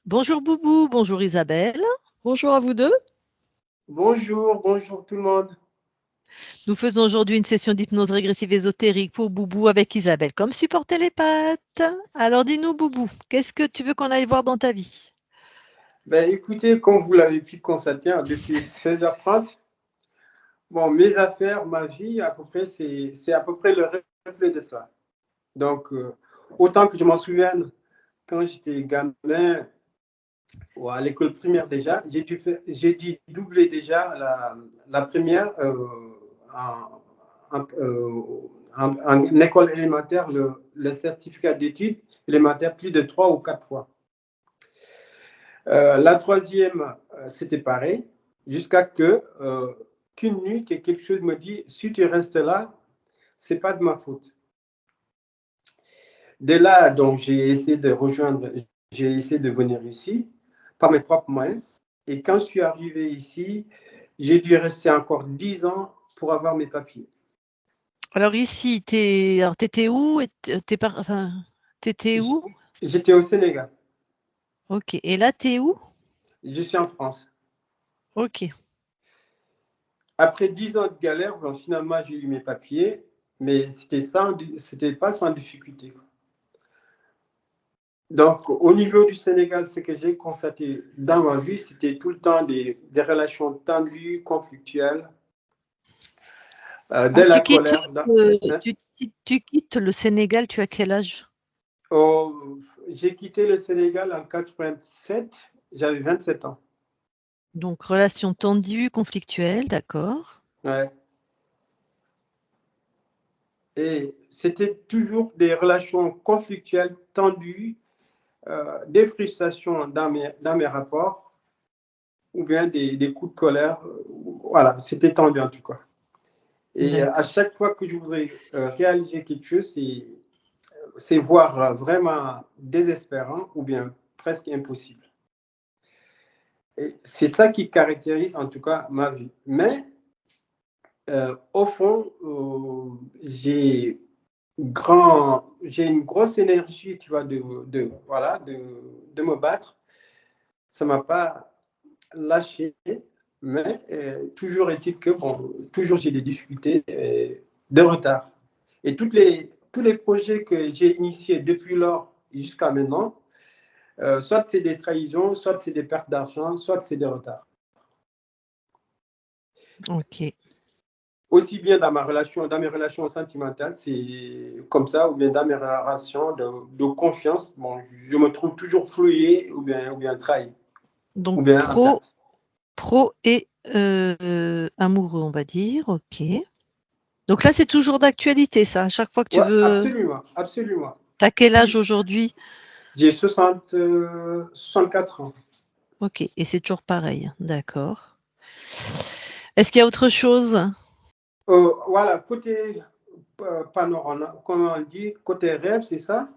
Bonjour Boubou, bonjour Isabelle. Bonjour à vous deux. Bonjour, bonjour tout le monde. Nous faisons aujourd'hui une session d'hypnose régressive ésotérique pour Boubou avec Isabelle comme support télépathe. Alors dis-nous Boubou, qu'est-ce que tu veux qu'on aille voir dans ta vie? Ben, écoutez, comme vous l'avez pu constater, depuis 16h30, bon, mes affaires, ma vie, à peu près, c'est à peu près le reflet de ça. Donc, autant que je m'en souvienne, quand j'étais gamin, ou à l'école primaire déjà, j'ai dû doubler déjà la première en, en école élémentaire, le certificat d'études élémentaires plus de 3 ou 4 fois. La troisième, c'était pareil, jusqu'à qu'une nuit, quelque chose me dit, si tu restes là, c'est pas de ma faute. De là, donc, j'ai essayé de venir ici par mes propres moyens. Et quand je suis arrivé ici, j'ai dû rester encore 10 ans pour avoir mes papiers. Alors ici, t'étais où? T'étais où? J'étais au Sénégal. Ok. Et là, t'es où? Je suis en France. Ok. Après 10 ans de galère, bon, finalement, j'ai eu mes papiers, mais c'était pas sans difficulté. Donc, au niveau du Sénégal, ce que j'ai constaté dans ma vie, c'était tout le temps des relations tendues, conflictuelles, de Ah, la colère. tu quittes le Sénégal, tu as quel âge? Oh, j'ai quitté le Sénégal en 87, j'avais 27 ans. Donc, relation tendue, conflictuelle, d'accord. Ouais. Et c'était toujours des relations conflictuelles, tendues, des frustrations dans mes rapports, ou bien des coups de colère. Voilà, c'était tendu en tout cas. Et à D'accord. chaque fois que je voudrais réaliser quelque chose, c'est voire vraiment désespérant ou bien presque impossible. Et c'est ça qui caractérise en tout cas ma vie. Mais au fond, j'ai une grosse énergie, tu vois, voilà, de me battre. Ça ne m'a pas lâché, mais toujours est-il que, bon, toujours j'ai des difficultés de retard. Et tous les projets que j'ai initiés depuis lors jusqu'à maintenant, soit c'est des trahisons, soit c'est des pertes d'argent, soit c'est des retards. Ok. Aussi bien dans mes relations sentimentales, c'est comme ça, ou bien dans mes relations de confiance, bon, je me trouve toujours floué ou bien trahi, Donc, ou bien en perte. pro et amoureux, on va dire. Ok. Donc là, c'est toujours d'actualité, ça. À chaque fois que tu Ouais, veux. absolument, absolument. T'as quel âge aujourd'hui? J'ai 64 ans. Ok. Et c'est toujours pareil. D'accord. Est-ce qu'il y a autre chose? Voilà, côté panorama, comment on dit, côté rêve, c'est ça?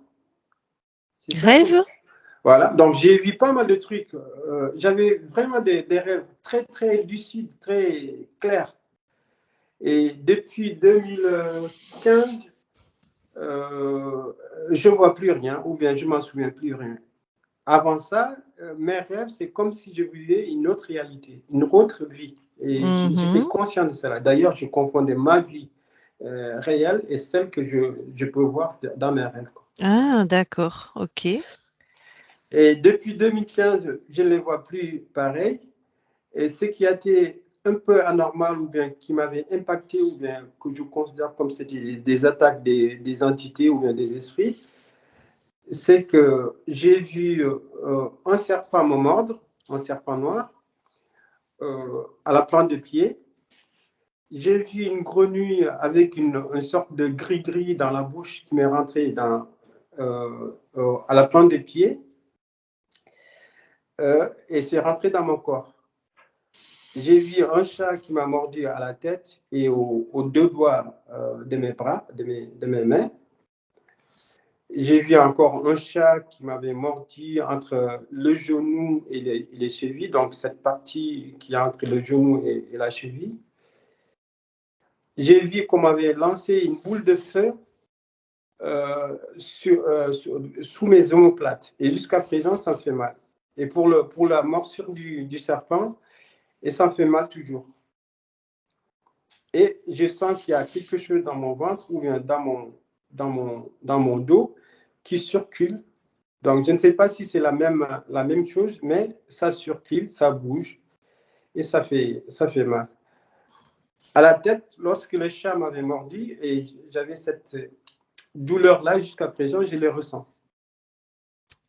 C'est ça? Rêve? Voilà, donc j'ai vu pas mal de trucs. J'avais vraiment des rêves très, très lucides, très clairs. Et depuis 2015, je ne vois plus rien, ou bien je ne m'en souviens plus rien. Avant ça, mes rêves, c'est comme si je vivais une autre réalité, une autre vie. Et j'étais Mhm. conscient de cela. D'ailleurs, je confondais ma vie réelle et celle que je peux voir dans mes rêves. Ah, d'accord. Ok. Et depuis 2015, je ne les vois plus pareil. Et ce qui a été un peu anormal ou bien qui m'avait impacté ou bien que je considère comme c'était des attaques des entités ou bien des esprits, c'est que j'ai vu un serpent me mordre, un serpent noir, à la plante de pied. J'ai vu une grenouille avec une sorte de gris-gris dans la bouche qui m'est rentrée à la plante de pied et c'est rentré dans mon corps. J'ai vu un chat qui m'a mordu à la tête et aux deux doigts de mes bras, de mes mains. J'ai vu encore un chat qui m'avait mordu entre le genou et les chevilles, donc cette partie qui est entre le genou et la cheville. J'ai vu qu'on m'avait lancé une boule de feu sous mes omoplates. Et jusqu'à présent, ça me fait mal. Et pour la morsure du serpent, et ça me fait mal toujours. Et je sens qu'il y a quelque chose dans mon ventre ou bien dans mon dos qui circule. Donc, je ne sais pas si c'est la même chose, mais ça circule, ça bouge et ça fait mal. À la tête, lorsque le chat m'avait mordu et j'avais cette douleur-là jusqu'à présent, je le ressens.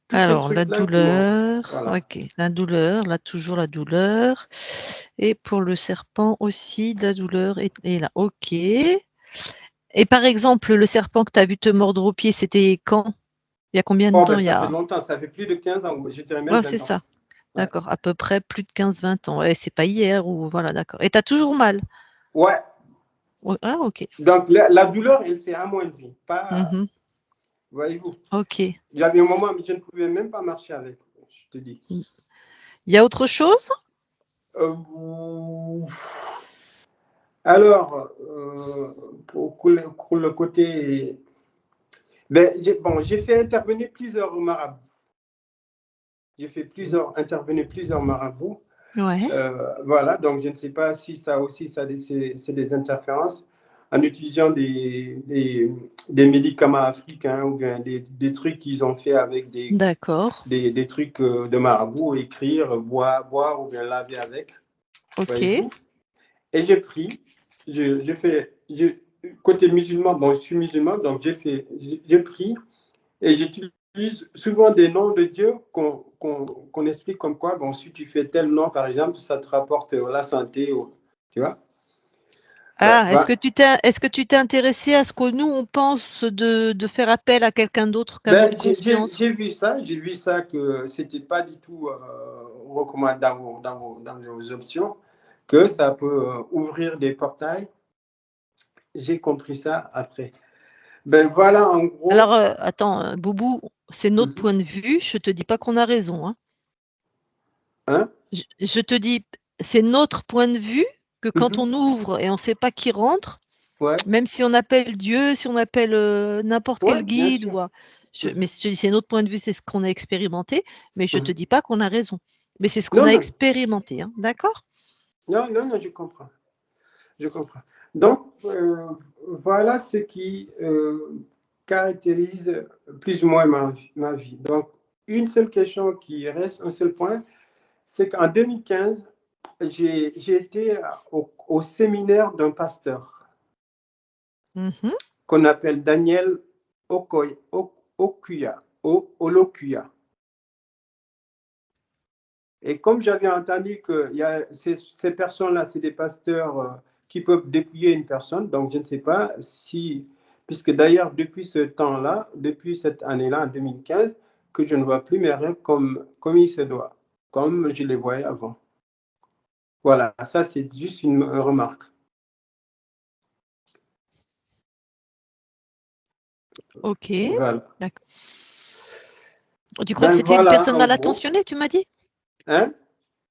Tous ces Alors, la trucs-là douleur, voilà. ok, la douleur, là, toujours la douleur. Et pour le serpent aussi, la douleur est là, ok. Et par exemple, le serpent que tu as vu te mordre au pied, c'était quand? Il y a combien de Oh, temps? ben, ça fait longtemps, ça fait plus de 15 ans, je dirais même Ouais, 20 c'est ans. ça. Ouais. D'accord, à peu près plus de 15-20 ans. Ouais, c'est pas hier ou voilà, d'accord. Et tu as toujours mal? Ouais. Ouais, ah, ok. Donc, la douleur, elle s'est amoindrie. Pas, voyez-vous. Ok. J'avais un moment où je ne pouvais même pas marcher avec, je te dis. Il y a autre chose? Alors, pour le côté... Ben, j'ai fait intervenir plusieurs marabouts. J'ai fait intervenir plusieurs marabouts. Ouais. Voilà, donc je ne sais pas si ça aussi, c'est des interférences en utilisant des médicaments africains ou bien des trucs qu'ils ont fait avec D'accord. des trucs de marabout, écrire, boire ou bien laver avec, Ok. voyez-vous. Et j'ai pris, côté musulman, bon, je suis musulman, donc j'ai pris et j'utilise souvent des noms de Dieu qu'on explique comme quoi, bon, si tu fais tel nom, par exemple, ça te rapporte la santé, tu vois. Ah, est-ce que tu t'es intéressé à ce que nous, on pense de faire appel à quelqu'un d'autre qu'à Ben, notre conscience? j'ai vu ça que c'était pas du tout recommandé dans vos options, que ça peut ouvrir des portails. J'ai compris ça après. Ben voilà, en Alors, gros. attends, Boubou, c'est notre point de vue. Je te dis pas qu'on a raison, hein. Hein? Je te dis, c'est notre point de vue que quand on ouvre et on ne sait pas qui rentre, Ouais, même si on appelle Dieu, si on appelle n'importe ouais, quel bien guide, sûr. mais je te dis, c'est notre point de vue, c'est ce qu'on a expérimenté, mais je ne te Mhm. dis pas qu'on a raison. Mais c'est ce qu'on Non, a non, expérimenté, hein, d'accord? non, non, non, je comprends. Je comprends. Donc, voilà ce qui caractérise plus ou moins ma vie. Donc, une seule question qui reste, un seul point, c'est qu'en 2015, j'ai été au séminaire d'un pasteur Mhm. qu'on appelle Daniel Olokuya. Et comme j'avais entendu que ces personnes-là, c'est des pasteurs qui peuvent dépouiller une personne, donc je ne sais pas si, puisque d'ailleurs depuis ce temps-là, depuis cette année-là, en 2015, que je ne vois plus mes rêves comme il se doit, comme je les voyais avant. Voilà, ça c'est juste une remarque. Ok, Voilà. d'accord. Tu crois que Ben c'était une voilà, personne en mal gros. intentionnée, tu m'as dit? Hein,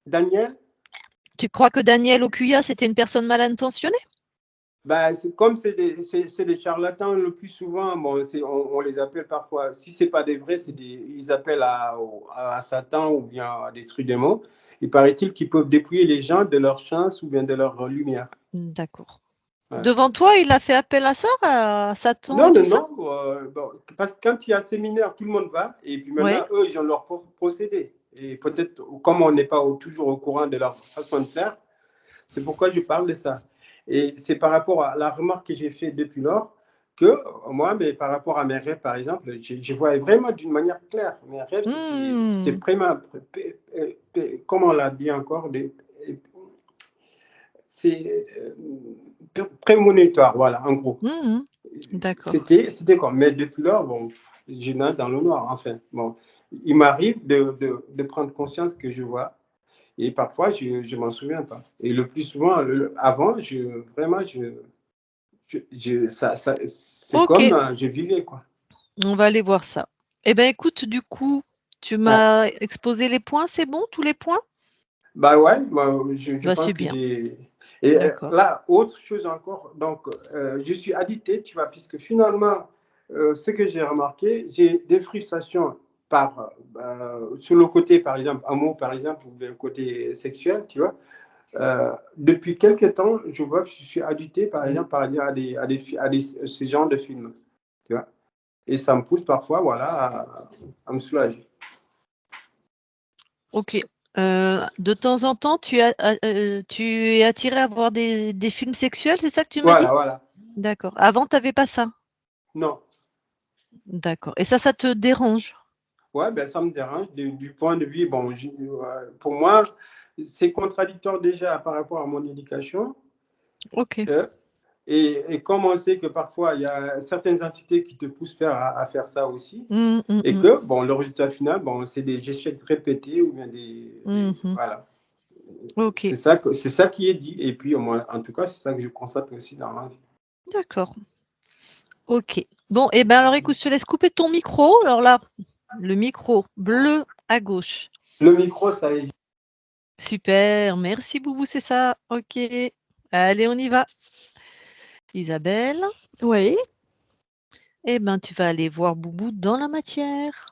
Daniel? Tu crois que Daniel Okuya, c'était une personne mal intentionnée? Ben, comme c'est des charlatans le plus souvent, bon, on les appelle parfois, si ce n'est pas des vrais, ils appellent à Satan ou bien à des trucs démons. Il paraît-il qu'ils peuvent dépouiller les gens de leur chance ou bien de leur lumière. D'accord. Ouais. Devant toi, il a fait appel à ça, à Satan et Non, non, tout ça? non. Bon, parce que quand il y a un séminaire, tout le monde va. Et puis Oui. maintenant, eux, ils ont leur procédé. Et peut-être, comme on n'est pas toujours au courant de leur façon de faire, c'est pourquoi je parle de ça. Et c'est par rapport à la remarque que j'ai faite depuis lors que moi, mais par rapport à mes rêves, par exemple, je voyais vraiment d'une manière claire. Mes rêves, c'était vraiment, comment on l'a dit encore, c'est prémonitoire, voilà, en gros. D'accord. C'était comme, mais depuis lors, bon, je nage dans le noir, enfin. Bon, il m'arrive de prendre conscience que je vois. Et parfois, je ne m'en souviens pas. Et le plus souvent, avant, vraiment, c'est Ok, comme je vivais, quoi. on va aller voir ça. Eh bien, écoute, du coup, tu Ah, m'as exposé les points, c'est bon, tous les points? bah ouais, moi, je Bah, pense c'est que bien. j'ai. Et D'accord. là, autre chose encore, donc, je suis addicté, tu vois, puisque finalement, ce que j'ai remarqué, j'ai des frustrations sur le côté, par exemple, amour, par exemple, ou le côté sexuel, tu vois. Depuis quelques temps, je vois que je suis adducté, par exemple, ce genre de films, tu vois. Et ça me pousse parfois, voilà, à me soulager. Ok. De temps en temps, tu es attiré à voir des films sexuels, c'est ça que tu m'as dit? Voilà. D'accord. Avant, tu n'avais pas ça? Non. D'accord. Et ça te dérange? Ouais, ben, ça me dérange du point de vue, bon, pour moi, c'est contradictoire déjà par rapport à mon éducation. Ok. Et comme on sait que parfois, il y a certaines entités qui te poussent à faire ça aussi, et Mmh. que, bon, le résultat final, bon, c'est des échecs répétés ou bien voilà. Ok. C'est ça qui est dit. Et puis, moi, en tout cas, c'est ça que je constate aussi dans ma vie. D'accord. Ok. Bon, et ben alors écoute, je te laisse couper ton micro. Alors là, le micro bleu à gauche. Le micro, ça est. Super. Merci Boubou, c'est ça. Ok. Allez, on y va. Isabelle, Oui, eh ben tu vas aller voir Boubou dans la matière.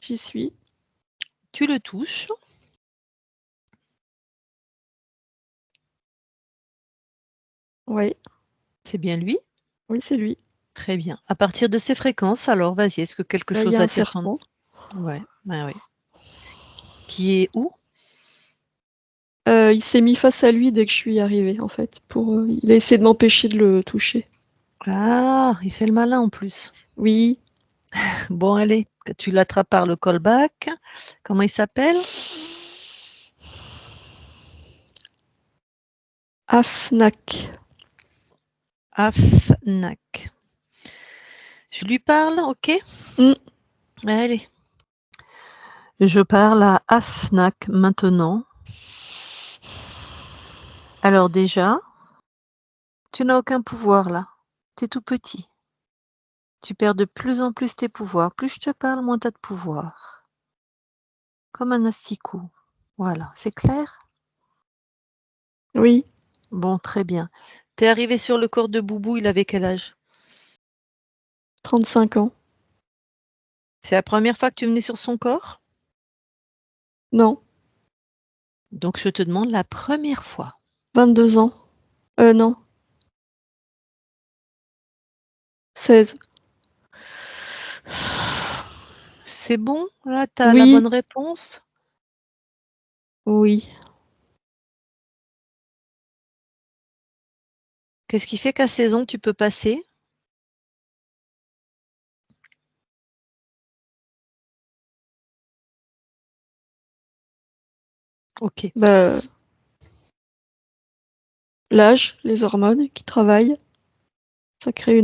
j'y suis. Tu le touches. Oui, C'est bien lui? oui, c'est lui. Très bien. À partir de ces fréquences, alors vas-y, est-ce que quelque Il y chose a un attire ton... serpent. Ouais, ben oui. Qui est où? Il s'est mis face à lui dès que je suis arrivée, en fait. Il a essayé de m'empêcher de le toucher. Ah, il fait le malin en plus. Oui, Bon, allez, que tu l'attrapes par le callback. Comment il s'appelle? Afnak. Afnak. Je lui parle, ok? Mm. Allez. Je parle à Afnak maintenant. Alors déjà, tu n'as aucun pouvoir là. Tu es tout petit. Tu perds de plus en plus tes pouvoirs. Plus je te parle, moins tu as de pouvoir. Comme un asticot. Voilà, c'est clair? Oui, Bon, très bien. T'es arrivé sur le corps de Boubou, il avait quel âge? 35 ans. C'est la première fois que tu venais sur son corps? Non, Donc je te demande la première fois. 22 ans. Non, 16. C'est bon? Là, tu as la Oui, bonne réponse? oui. Qu'est-ce qui fait qu'à 16 ans, tu peux passer? Ok. Bah, l'âge, les hormones qui travaillent, ça crée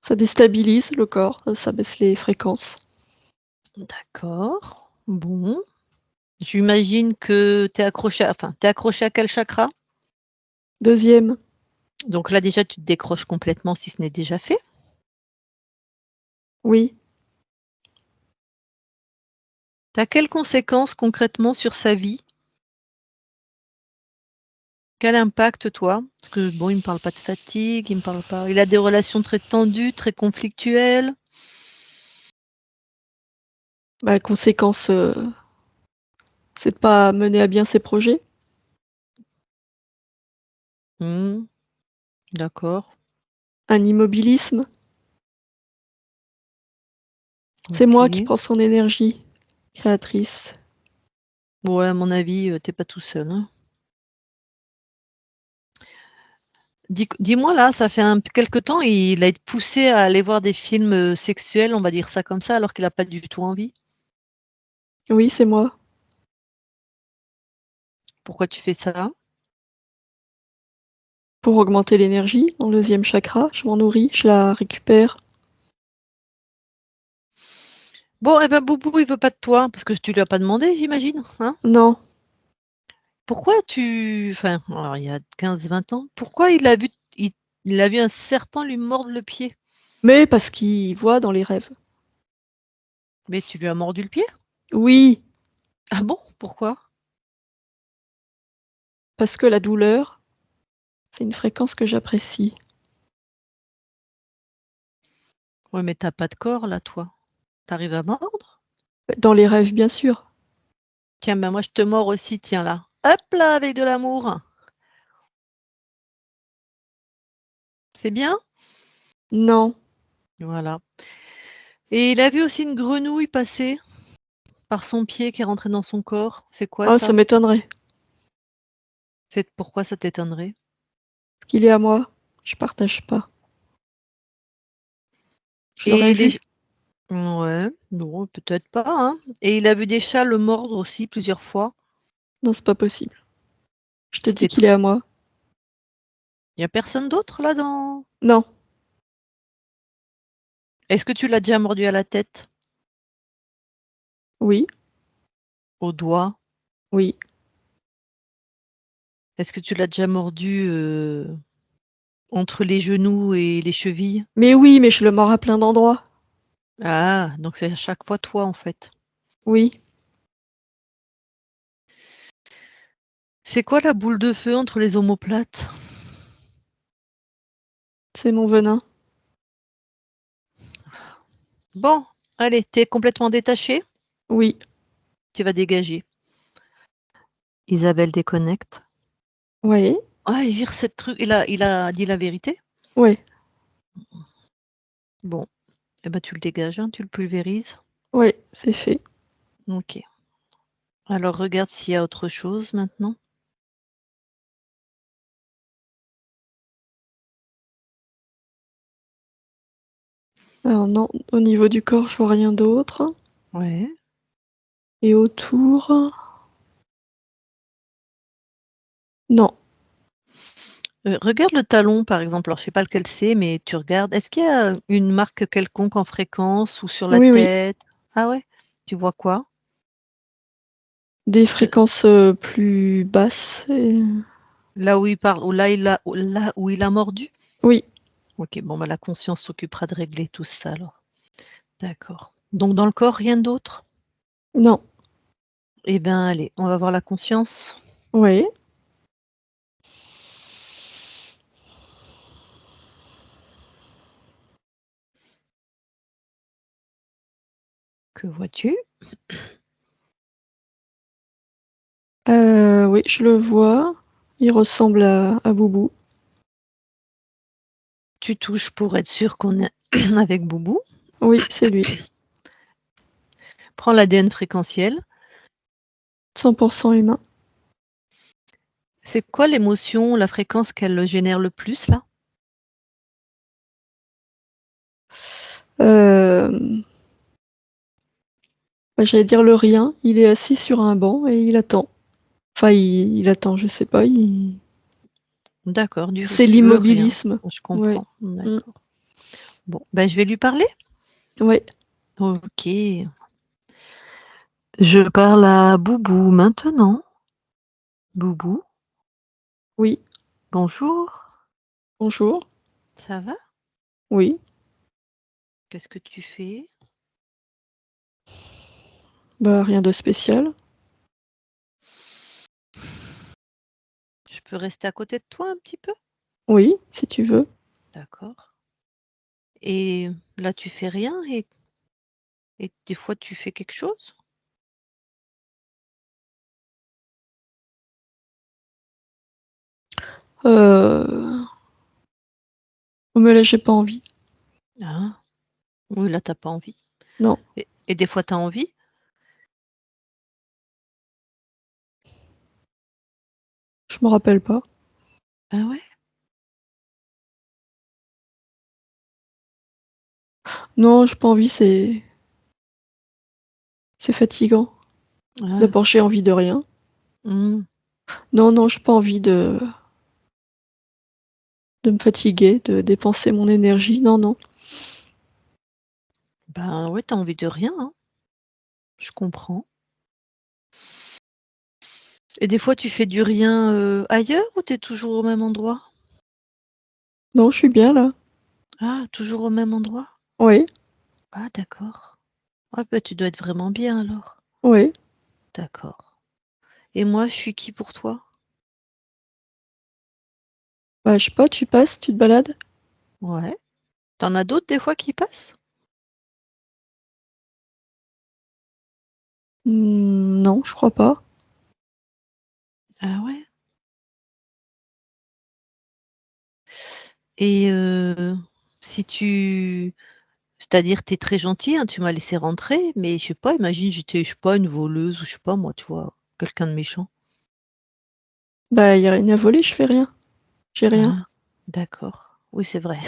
ça déstabilise le corps, ça baisse les fréquences. D'accord. Bon. J'imagine que tu es accroché, t'es accroché à quel chakra? Deuxième, Donc là, déjà, tu te décroches complètement si ce n'est déjà fait. oui. Tu as quelles conséquences concrètement sur sa vie? Quel impact, toi? Parce que bon, il me parle pas de fatigue, il me parle pas. Il a des relations très tendues, très conflictuelles. Bah, conséquence, c'est de pas mener à bien ses projets. Hmm, d'accord. Un immobilisme. C'est moi qui Ok. prends son énergie créatrice. Ouais, à mon avis, t'es pas tout seul, hein. Dis-moi là, ça fait quelque temps, il a été poussé à aller voir des films sexuels, on va dire ça comme ça, alors qu'il n'a pas du tout envie. Oui, c'est moi. Pourquoi tu fais ça? Pour augmenter l'énergie dans le deuxième chakra, je m'en nourris, je la récupère. Bon, eh ben Boubou, il veut pas de toi, parce que tu lui as pas demandé, j'imagine, hein? Non, Pourquoi enfin, alors il y a 15-20 ans, pourquoi il a vu un serpent lui mordre le pied? mais parce qu'il voit dans les rêves. Mais tu lui as mordu le pied? Oui, Ah bon? Pourquoi? parce que la douleur, c'est une fréquence que j'apprécie. Ouais, mais t'as pas de corps là, toi. T'arrives à mordre? Dans les rêves, bien sûr. Tiens, ben moi je te mords aussi, tiens là. Hop là, avec de l'amour. C'est bien? Non. Voilà. Et il a vu aussi une grenouille passer par son pied qui est rentrée dans son corps. C'est quoi Ah, ça ça? m'étonnerait. Pourquoi ça t'étonnerait? Parce qu'il est à moi. Je partage pas. Je l'aurais Et vu. ouais, bon, peut-être pas, hein. Et il a vu des chats le mordre aussi plusieurs fois. Non, c'est pas possible. Je te dis C'était qu'il est à moi. Il y a personne d'autre là dans. Non. Est-ce que tu l'as déjà mordu à la tête? Oui. Au doigt? Oui. Est-ce que tu l'as déjà mordu entre les genoux et les chevilles? Mais oui, mais je le mords à plein d'endroits. Ah, donc c'est à chaque fois toi en fait. Oui. C'est quoi la boule de feu entre les omoplates? C'est mon venin. Bon, allez, t'es complètement détaché? Oui. Tu vas dégager. Isabelle déconnecte. Oui. Ah, il vire cette truc. Il a dit la vérité? Ouais. Bon, eh ben tu le dégages, hein, tu le pulvérises. Ouais, c'est fait. Ok. Alors regarde s'il y a autre chose maintenant. Alors non, au niveau du corps, je vois rien d'autre. Ouais. Et autour. Non. Regarde le talon, par exemple. Alors, je sais pas lequel c'est, mais tu regardes. Est-ce qu'il y a une marque quelconque en fréquence ou sur la Oui, oui. tête? Ah ouais? Tu vois quoi? Des Euh, fréquences plus basses. Là où il parle, ou là où il a mordu? Oui. Ok, bon, bah, la conscience s'occupera de régler tout ça alors. D'accord. Donc dans le corps, rien d'autre? Non. Eh bien, allez, on va voir la conscience. Oui. Que vois-tu? Oui, je le vois. Il ressemble à Boubou. Tu touches pour être sûr qu'on est avec Boubou. Oui, c'est lui. Prends l'ADN fréquentiel. 100% humain. C'est quoi l'émotion, la fréquence qu'elle génère le plus là? Euh, J'allais dire le rien. Il est assis sur un banc et il attend. Enfin, il attend, je sais pas. D'accord, C'est le rien. l'immobilisme. Je Ouais. comprends. Mm. D'accord. Bon, ben je vais lui parler. Ouais. Ok. Je parle à Boubou maintenant. Boubou, Oui. bonjour. Bonjour. Ça va? Oui. Qu'est-ce que tu fais? Bah, rien de spécial. Je peux rester à côté de toi un petit peu? Oui, si tu veux. D'accord. Et là, tu fais rien et des fois, tu fais quelque chose? Euh... Mais là, j'ai pas envie. Ah, oui, là, t'as pas envie. Non, Et des fois, tu as envie? je me rappelle pas. Ah ouais? Non, j'ai pas envie, c'est fatigant. Ah, D'abord, j'ai envie de rien. hmm. Non, non, j'ai pas envie de me fatiguer, de dépenser mon énergie. Non, non. Ben ouais, t'as envie de rien, hein. Je comprends. Et des fois, tu fais du rien ailleurs ou t'es toujours au même endroit? Non, je suis bien là. Ah, toujours au même endroit? Oui, Ah, d'accord. Ah, bah, tu dois être vraiment bien alors. oui. D'accord. Et moi, je suis qui pour toi? Bah, je sais pas, tu passes, tu te balades? Ouais. T'en as d'autres des fois qui passent? Non, je crois pas. Ah ouais? Et si tu c'est-à-dire tu es très gentil, hein, tu m'as laissé rentrer, mais je sais pas, imagine j'étais, je sais pas, une voleuse ou je sais pas moi, tu vois? Quelqu'un de méchant. Bah, y a rien à voler, je fais rien. J'ai rien. Ah, d'accord. Oui, c'est vrai.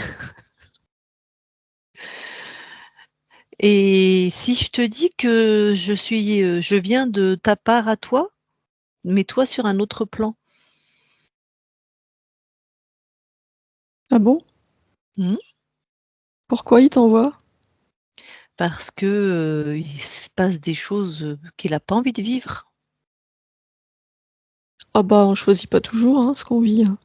Et si je te dis que je viens de ta part à toi, mais toi sur un autre plan? Ah bon? Mmh. Pourquoi il t'envoie? Parce que, il se passe des choses, qu'il a pas envie de vivre. Ah bah, on choisit pas toujours, hein, ce qu'on vit, hein.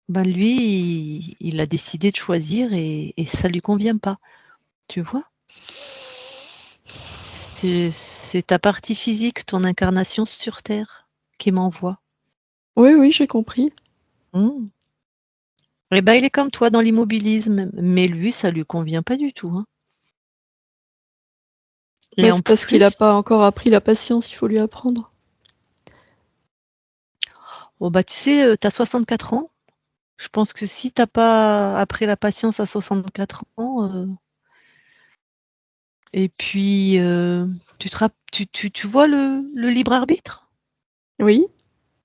Ben, lui, il a décidé de choisir et ça lui convient pas, tu vois? C'est ta partie physique, ton incarnation sur terre qui m'envoie. Oui, oui, j'ai compris. Mmh. Et ben, il est comme toi dans l'immobilisme, mais lui, ça lui convient pas du tout, hein. Et Bah, en c'est parce qu'il a plus, pas encore appris la patience, il faut lui apprendre. oh bah, tu sais, tu as 64 ans. Je pense que si tu as pas appris la patience à 64 ans, et puis, tu vois le libre arbitre? Oui?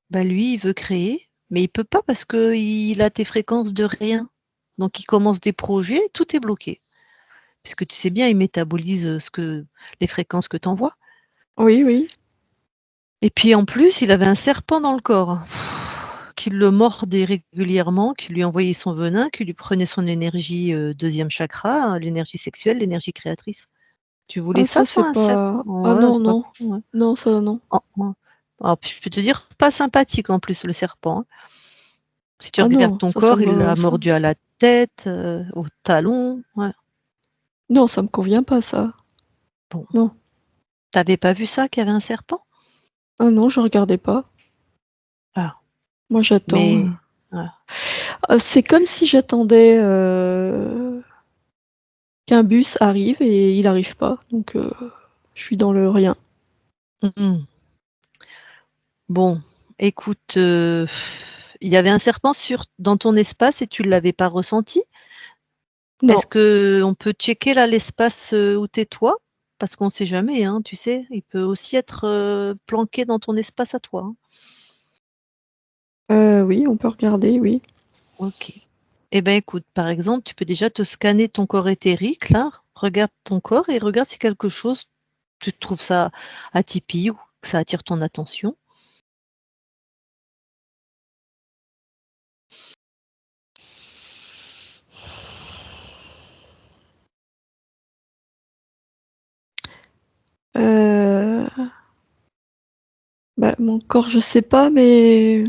Bah, lui, il veut créer, mais il peut pas parce qu'il a tes fréquences de rien. Donc il commence des projets, tout est bloqué. Puisque tu sais bien, il métabolise, les fréquences que tu envoies. Oui, oui. Et puis en plus, il avait un serpent dans le corps, qui le mordait régulièrement, qui lui envoyait son venin, qui lui prenait son énergie, 2e chakra, hein, l'énergie sexuelle, l'énergie créatrice. Tu voulais Ah ça ça, toi, c'est un serpent? pas ah Ouais, non, c'est pas non. con, ouais. Non, ça, non. En alors puis je peux te dire, pas sympathique en plus le serpent, hein. Si tu Ah regardes non, ton ça corps, me il l'a ça mordu à la tête, au talon, ouais. non, ça me convient pas ça. Bon, Non. tu avais pas vu ça, qu'il y avait un serpent? Ah non, je regardais pas. Ah, Moi, j'attends, mais voilà. c'est comme si j'attendais, qu'un bus arrive et il arrive pas, donc je suis dans le rien. Mmh. Bon, écoute, il y avait un serpent dans ton espace et tu ne l'avais pas ressenti? Non, Est-ce qu'on peut checker là l'espace, où tu es toi? Parce qu'on ne sait jamais, hein, tu sais? Il peut aussi être, planqué dans ton espace à toi, hein. oui, on peut regarder, oui. OK. Eh ben, écoute, par exemple, tu peux déjà te scanner ton corps éthérique là. Regarde ton corps et regarde si quelque chose, tu trouves ça atypique ou que ça attire ton attention. Heu, bah, mon corps, je sais pas, mais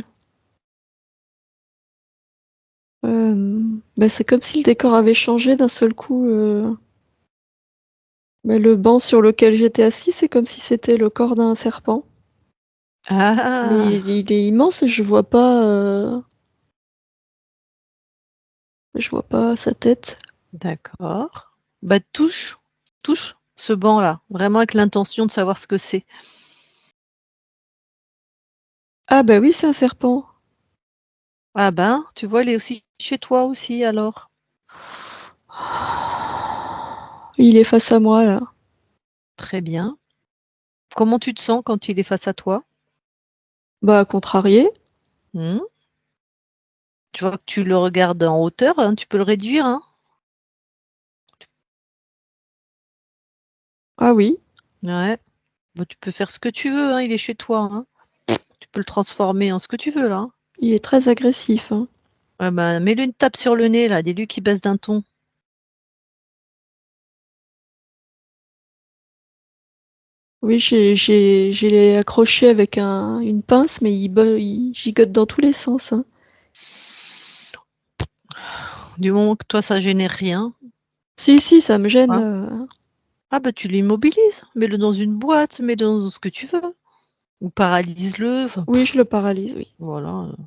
bah, c'est comme si le décor avait changé d'un seul coup, bah, le banc sur lequel j'étais assise, c'est comme si c'était le corps d'un serpent. Mais Ah! il est immense et je vois pas sa tête. D'accord. Bah, touche ce banc-là, vraiment avec l'intention de savoir ce que c'est. Ah bah, oui, c'est un serpent. Ah ben, tu vois, il est aussi chez toi aussi alors. Il est face à moi là. Très bien. Comment tu te sens quand il est face à toi? Bah, contrarié. Mmh. Tu vois que tu le regardes en hauteur, hein, tu peux le réduire, hein? Ah oui, Ouais. Bah, tu peux faire ce que tu veux, hein, il est chez toi, hein. Tu peux le transformer en ce que tu veux là, hein. il est très agressif, hein. Ah bah, mets-lui une tape sur le nez là, dis-lui qu'il baisse d'un ton. Oui, je l'ai accroché avec une pince, mais il gigote dans tous les sens, hein. Du moment que toi ça génère rien, Si, si, ça me gêne, hein. Ah bah, tu l'immobilises, mets-le dans une boîte, mets-le dans ce que tu veux ou paralyse-le, enfin, oui, je le paralyse, oui. voilà, dis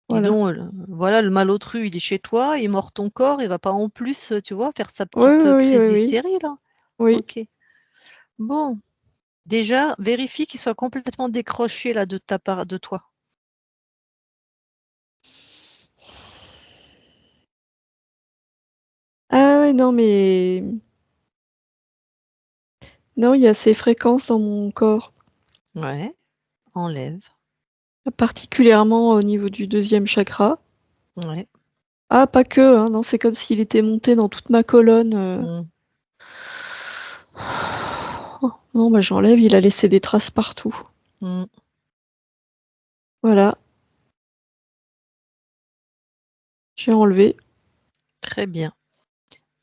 Voilà. donc, voilà le malotru, il est chez toi, il mord ton corps, il va pas en plus, tu vois, faire sa Oui, petite, oui, oui, crise oui, oui. d'hystérie là. Oui. OK. Bon, déjà, vérifie qu'il soit complètement décroché là de ta part, de toi. Ah ouais, non, mais non, il y a ces fréquences dans mon corps, Ouais, enlève. particulièrement au niveau du 2e chakra. Ouais. Ah, pas que, hein, non, c'est comme s'il était monté dans toute ma colonne. Mm. Oh, non, bah j'enlève, il a laissé des traces partout. Mm. Voilà, j'ai enlevé. Très bien.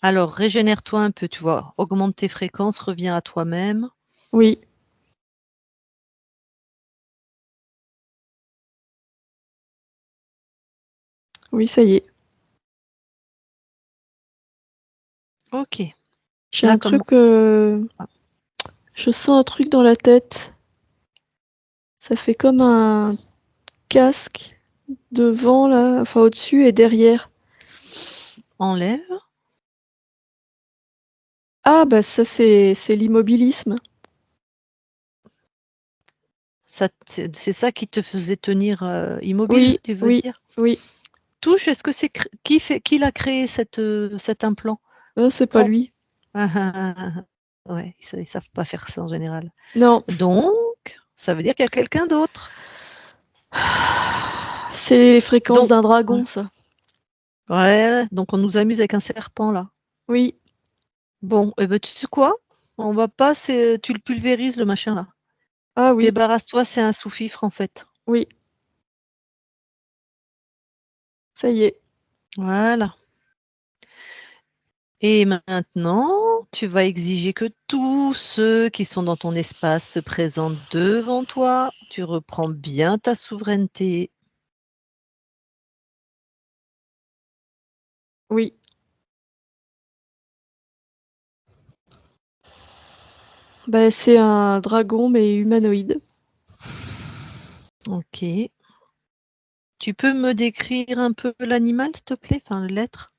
Alors, régénère-toi un peu, tu vois. Augmente tes fréquences, reviens à toi-même. Oui, oui, ça y est. Ok. J'ai Là, un comme... truc, je sens un truc dans la tête. Ça fait comme un casque devant, là, enfin au-dessus et derrière. Enlève. Ah, bah ça, c'est l'immobilisme. C'est ça qui te faisait tenir immobile, Oui, tu veux oui, dire? oui. Touche, est-ce que c'est qui l'a créé cet implant? Non, c'est pas Prends. lui. Ah, ah, ah, ah, ah. Ouais, ils savent pas faire ça en général. Non, Donc, ça veut dire qu'il y a quelqu'un d'autre. c'est les fréquences Donc, d'un ouais. dragon, ça. Ouais, donc on nous amuse avec un serpent là. Oui. Bon, eh ben, tu sais quoi? On va pas, tu le pulvérises le machin là. Ah oui, Débarrasse-toi, c'est un sous-fifre en fait. oui, ça y est. Voilà. Et maintenant, tu vas exiger que tous ceux qui sont dans ton espace se présentent devant toi. Tu reprends bien ta souveraineté. Oui. Bah, c'est un dragon, mais humanoïde. Ok. Tu peux me décrire un peu l'animal, s'il te plaît? Enfin, l'être?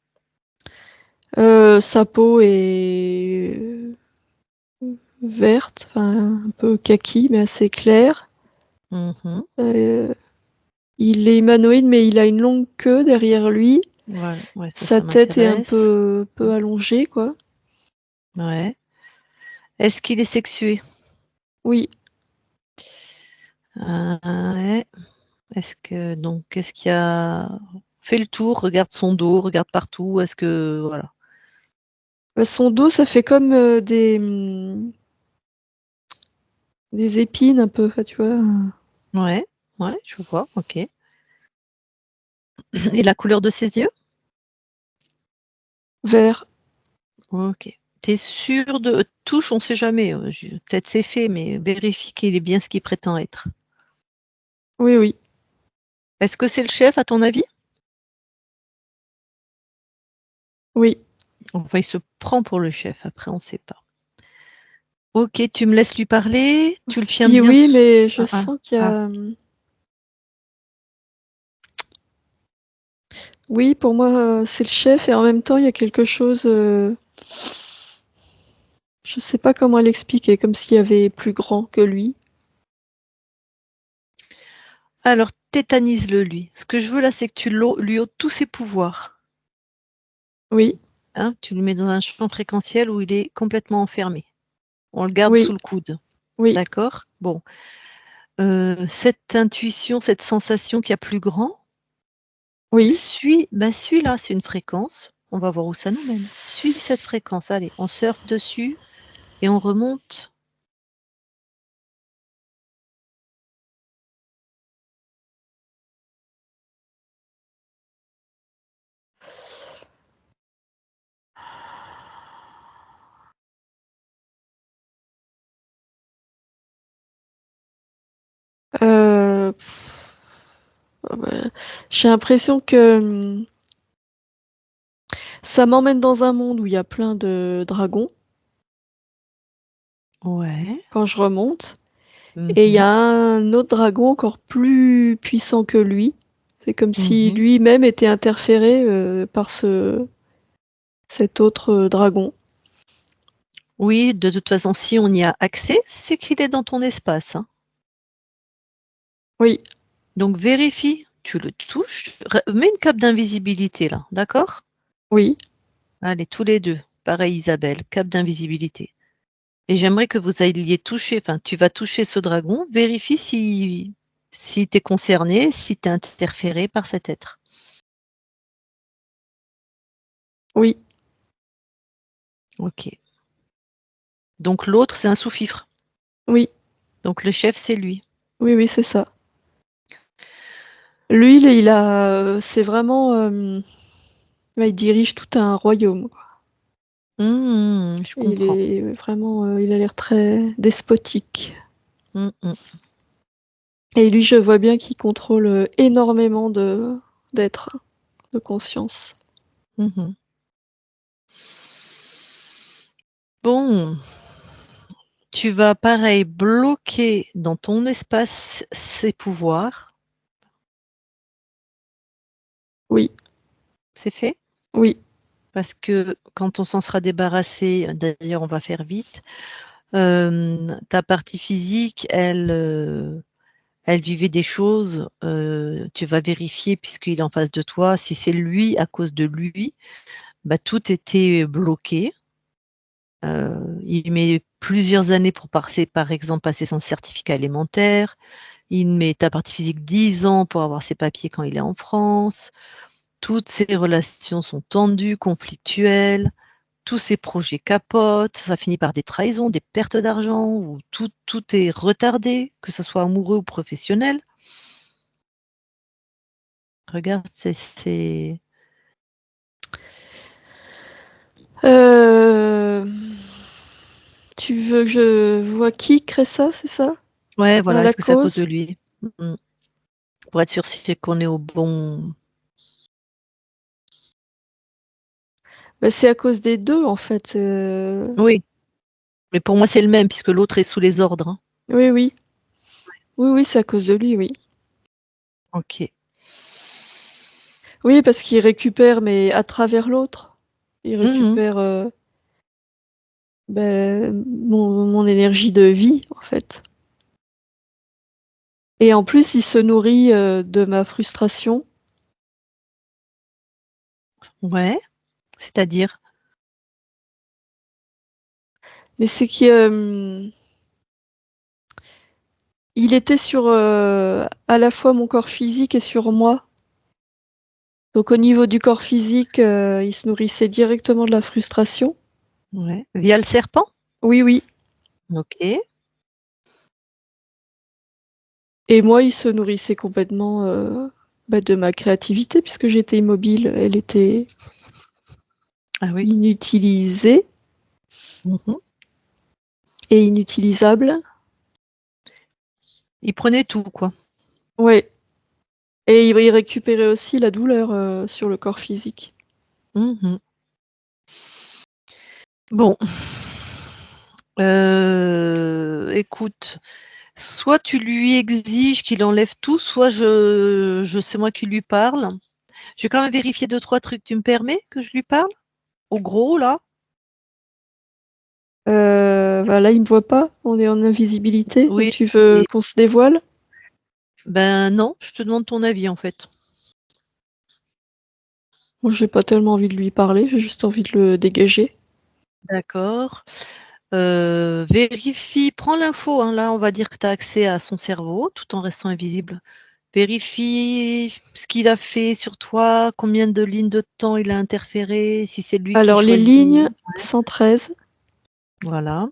Sa peau est verte, enfin un peu kaki, mais assez claire. Mhm. Euh, il est humanoïde, mais il a une longue queue derrière lui. Voilà, ouais, Sa ça tête est un m'intéresse. peu allongée, quoi. Ouais. Est-ce qu'il est sexué? Oui, Ouais. Est-ce qu'il y a... Fais le tour, regarde son dos, regarde partout. Est-ce que... Voilà. bah, son dos, ça fait comme des épines un peu, enfin, tu vois. Ouais, ouais, je vois, ok. Et la couleur de ses yeux? Vert. Ok. T'es sûr de... Touche, on sait jamais. Peut-être c'est fait, mais vérifie qu'il est bien ce qu'il prétend être. Oui, oui. Est-ce que c'est le chef, à ton avis? Oui. Enfin, il se prend pour le chef, après, on ne sait pas. Ok, tu me laisses lui parler. Tu le Je tiens dis bien. oui, mais je Ah, ah, sens qu'il y ah. a. Oui, pour moi, c'est le chef, et en même temps, il y a quelque chose. Je sais pas comment l'expliquer, comme s'il y avait plus grand que lui. Alors, tétanise-le, lui. Ce que je veux là, c'est que tu lui ôtes tous ses pouvoirs. Oui, Hein, tu le mets dans un champ fréquentiel où il est complètement enfermé. On le garde sous oui, le coude. oui, D'accord? Bon. Cette intuition, cette sensation qu'il y a plus grand, oui. suis là, c'est une fréquence. On va voir où ça nous mène. Suis cette fréquence. Allez, on surfe dessus et on remonte. Euh, ah bah, j'ai l'impression que ça m'emmène dans un monde où il y a plein de dragons Ouais. quand je remonte. Et il y Mhm, a un autre dragon encore plus puissant que lui. C'est comme si mhm. lui-même était interféré par cet autre dragon. Oui, de toute façon, si on y a accès, c'est qu'il est dans ton espace, hein. Oui, Donc vérifie, tu le touches, mets une cape d'invisibilité là, d'accord? oui, Allez, tous les deux. Pareil Isabelle, cape d'invisibilité. Et j'aimerais que vous alliez toucher, enfin tu vas toucher ce dragon, vérifie si tu es concerné, si tu es interféré par cet être. oui, Ok. Donc l'autre, c'est un sous-fifre. oui, Donc le chef, c'est lui. oui, oui, c'est ça. Lui, c'est vraiment, il dirige tout un royaume, quoi. Je Et il comprends. est vraiment, il a l'air très despotique. Mmh, mmh. Et lui, je vois bien qu'il contrôle énormément d'êtres, de conscience. Mmh. Bon, tu vas pareil bloquer dans ton espace ses pouvoirs. Oui, C'est fait? oui, Parce que quand on s'en sera débarrassé, d'ailleurs on va faire vite, ta partie physique, elle vivait des choses, tu vas vérifier puisqu'il est en face de toi, si c'est lui, à cause de lui, bah, tout était bloqué. Il met plusieurs années pour passer, par exemple, passer son certificat élémentaire. Il met ta partie physique 10 ans pour avoir ses papiers quand il est en France. Toutes ses relations sont tendues, conflictuelles. Tous ses projets capotent. Ça finit par des trahisons, des pertes d'argent, ou tout est retardé, que ce soit amoureux ou professionnel. Regarde, c'est... Euh, Tu veux que je vois qui crée ça, c'est ça? Ouais, Enfin, voilà, la est-ce que c'est à cause de cause? lui? Mmh. Pour être sûr si c'est qu'on est au bon... Bah, c'est à cause des deux, en fait. Oui, mais pour moi c'est le même, puisque l'autre est sous les ordres, hein. Oui, oui. Oui, oui, c'est à cause de lui, oui. Ok. Oui, parce qu'il récupère, mais à travers l'autre. Il Mmh. récupère mon énergie de vie, en fait. Et en plus, il se nourrit de ma frustration. Ouais, c'est-à-dire? Mais c'est qu'il il était sur à la fois mon corps physique et sur moi. Donc au niveau du corps physique, il se nourrissait directement de la frustration. Ouais. Via le serpent? Oui, oui. Ok. Et moi, il se nourrissait complètement de ma créativité, puisque j'étais immobile. Elle était Ah oui. inutilisée Mhm. et inutilisable. Il prenait tout, quoi. Ouais. Et il récupérait aussi la douleur sur le corps physique. Mhm. Bon. Écoute, soit tu lui exiges qu'il enlève tout, soit c'est moi qui lui parle. Je vais quand même vérifier 2-3 trucs. Tu me permets que je lui parle? Au gros, là? Là, il me voit pas. On est en invisibilité. Donc Oui. tu veux Et- qu'on se dévoile? Ben non, je te demande ton avis, en fait. Moi, j'ai pas tellement envie de lui parler. J'ai juste envie de le dégager. D'accord. Vérifie, prends l'info, hein, là, on va dire que tu as accès à son cerveau tout en restant invisible. Vérifie ce qu'il a fait sur toi, combien de lignes de temps il a interféré, si c'est lui qui Alors, les lignes, choisit. 113. Voilà.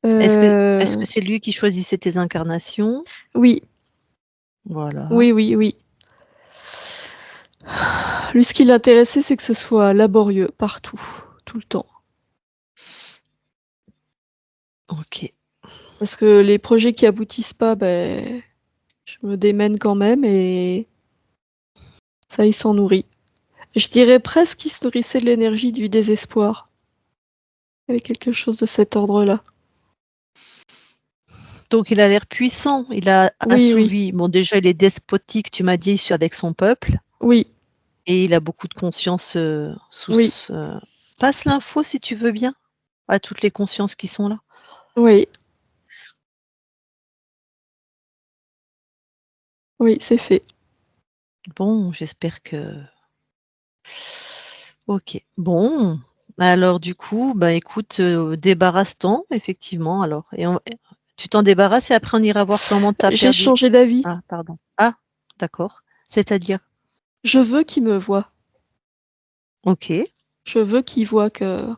Est-ce que Euh, c'est lui qui choisissait tes incarnations? oui, Voilà. oui, oui, oui. Lui, ce qui l'intéressait, c'est que ce soit laborieux partout, tout le temps. Ok. Parce que les projets qui aboutissent pas, je me démène quand même et ça, il s'en nourrit. Je dirais presque qu'il se nourrissait de l'énergie du désespoir. Il y avait quelque chose de cet ordre-là. Donc il a l'air puissant, il a Oui, oui, assouvi. Bon, déjà, il est despotique, tu m'as dit, avec son peuple, oui, et il a beaucoup de conscience sous oui. ce. passe l'info si tu veux bien à toutes les consciences qui sont là. Oui. Oui, c'est fait. Bon, j'espère que... Ok. Bon. Alors du coup, bah écoute, débarrasse-t'en, effectivement, alors. Tu t'en débarrasses et après on ira voir comment tu as J'ai perdu. changé d'avis. Ah, pardon. Ah, d'accord. C'est-à-dire? Je veux qu'il me voie. Ok. Je veux qu'il voie que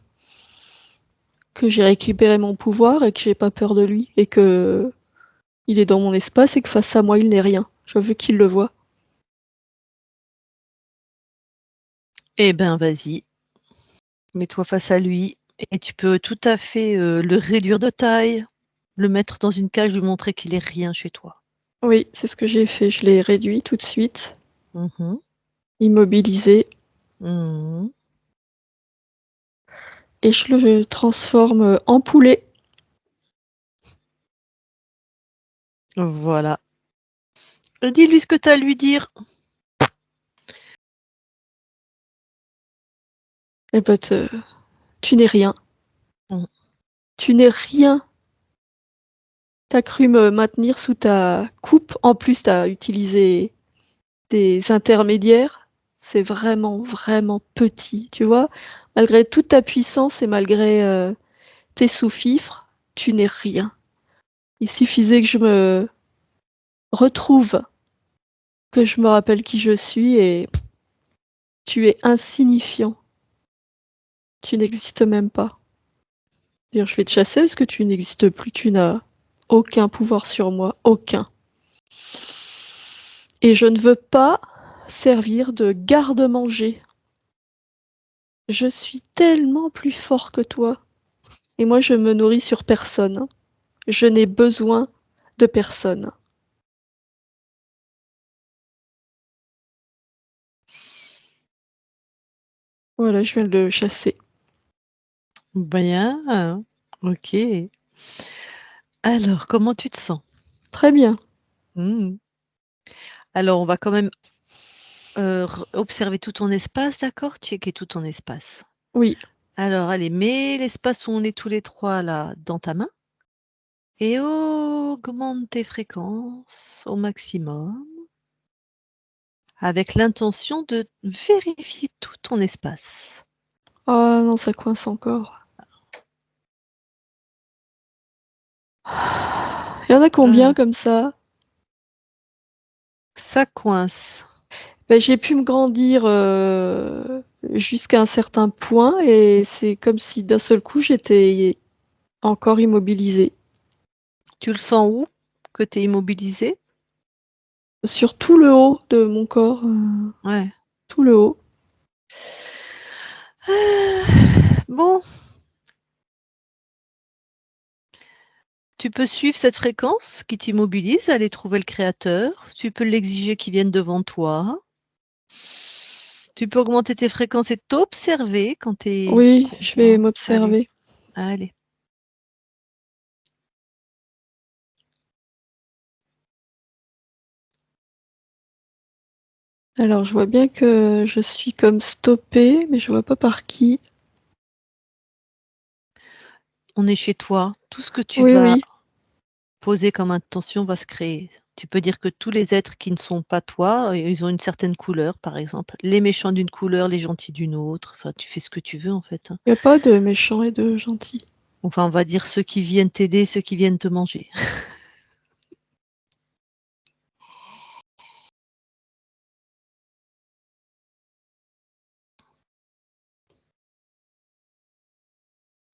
j'ai récupéré mon pouvoir et que j'ai pas peur de lui et que il est dans mon espace et que face à moi il n'est rien. Je veux qu'il le voie. Eh ben, vas-y. Mets-toi face à lui et tu peux tout à fait le réduire de taille, le mettre dans une cage, lui montrer qu'il est rien chez toi. Oui, c'est ce que j'ai fait. Je l'ai réduit tout de suite, Mhm. immobilisé, Mhm. et je le transforme en poulet. Voilà. Dis-lui ce que tu as à lui dire. Eh ben, tu n'es rien. Mm. Tu n'es rien. T'as cru me maintenir sous ta coupe. En plus, t'as utilisé des intermédiaires. C'est vraiment, vraiment petit. Tu vois, malgré toute ta puissance et malgré tes sous-fifres, tu n'es rien. Il suffisait que je me retrouve, que je me rappelle qui je suis et tu es insignifiant. Tu n'existes même pas. D'ailleurs, je vais te chasser parce que tu n'existes plus. Tu n'as aucun pouvoir sur moi. Aucun. Et je ne veux pas servir de garde-manger. Je suis tellement plus fort que toi. Et moi, je me nourris sur personne. Je n'ai besoin de personne. Voilà, je viens de le chasser. Bien. Ok. Alors, comment tu te sens? Très bien. Mhm. Alors, on va quand même observer tout ton espace, d'accord? Checker tout ton espace. Oui. Alors, allez, mets l'espace où on est tous les trois là dans ta main et augmente tes fréquences au maximum avec l'intention de vérifier tout ton espace. Ah non, ça coince encore. Il y en a combien Ah, comme ça? ça coince. Ben, j'ai pu me grandir jusqu'à un certain point et c'est comme si d'un seul coup j'étais encore immobilisée. Tu le sens où que tu es immobilisé? Sur tout le haut de mon corps, Ouais. tout le haut. Bon, tu peux suivre cette fréquence qui t'immobilise, aller trouver le créateur. Tu peux l'exiger qu'il vienne devant toi. Tu peux augmenter tes fréquences et t'observer quand tu es... Oui, je vais Allez, m'observer. allez. Alors, je vois bien que je suis comme stoppée, mais je vois pas par qui. On est chez toi. Tout ce que tu Oui, vas oui. poser comme intention va se créer. Tu peux dire que tous les êtres qui ne sont pas toi, ils ont une certaine couleur, par exemple. Les méchants d'une couleur, les gentils d'une autre. Enfin, tu fais ce que tu veux, en fait, hein. Il n'y a pas de méchants et de gentils. Enfin, on va dire ceux qui viennent t'aider, ceux qui viennent te manger.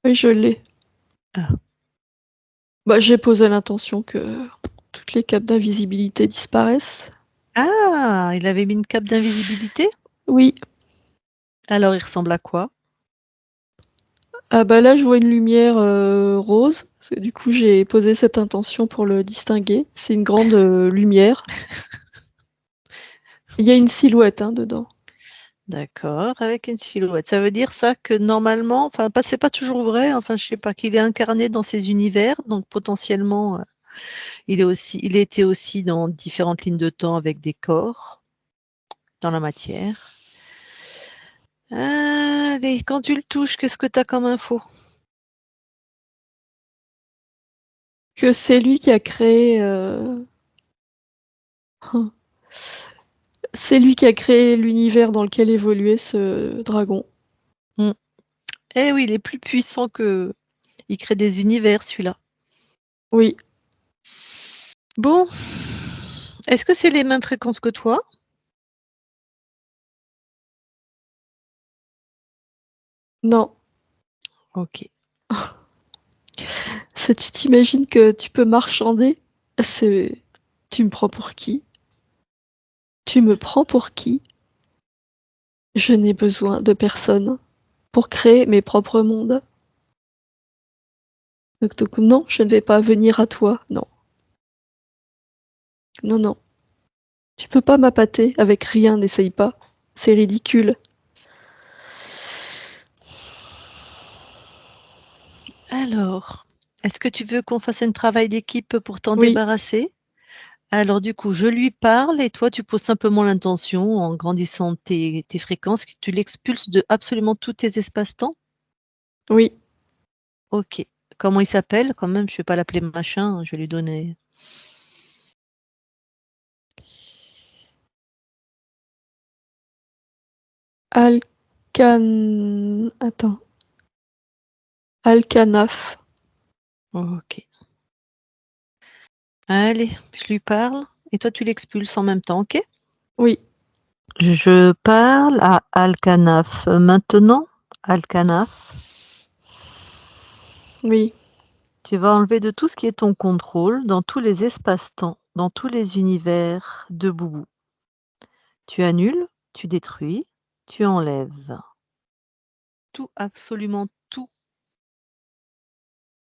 Oui, je l'ai. Ah. Bah, j'ai posé l'intention que toutes les capes d'invisibilité disparaissent. Ah, il avait mis une cape d'invisibilité? Oui. Alors, il ressemble à quoi? Ah bah là, je vois une lumière rose. Parce que du coup, j'ai posé cette intention pour le distinguer. C'est une grande lumière. Il y a une silhouette dedans. D'accord, avec une silhouette. Ça veut dire ça que normalement, enfin, c'est pas toujours vrai, enfin, je sais pas, qu'il est incarné dans ces univers, donc potentiellement, il était aussi dans différentes lignes de temps avec des corps dans la matière. Allez, quand tu le touches, qu'est-ce que tu as comme info? Que c'est lui qui a créé. C'est lui qui a créé l'univers dans lequel évoluait ce dragon. Eh oui, il est plus puissant que. Il crée des univers, celui-là. Oui, Bon. Est-ce que c'est les mêmes fréquences que toi? non. Ok. Si tu t'imagines que tu peux marchander, c'est. Tu me prends pour qui? Tu me prends pour qui? Je n'ai besoin de personne pour créer mes propres mondes. Donc non, je ne vais pas venir à toi, non. Non, non. Tu peux pas m'appâter avec rien, n'essaye pas. C'est ridicule. Alors, est-ce que tu veux qu'on fasse un travail d'équipe pour t'en Oui, débarrasser? Alors du coup, je lui parle et toi, tu poses simplement l'intention en grandissant tes fréquences, que tu l'expulses de absolument tous tes espaces-temps? oui. Ok. Comment il s'appelle? Quand même, je ne vais pas l'appeler machin, je vais lui donner. Attends. Alcanaf. Ok. Allez, je lui parle et toi, tu l'expulses en même temps, ok? Oui, Je parle à Alcanaf. Maintenant, Alcanaf, oui, tu vas enlever de tout ce qui est ton contrôle, dans tous les espaces-temps, dans tous les univers de Boubou. Tu annules, tu détruis, tu enlèves. Tout, absolument tout,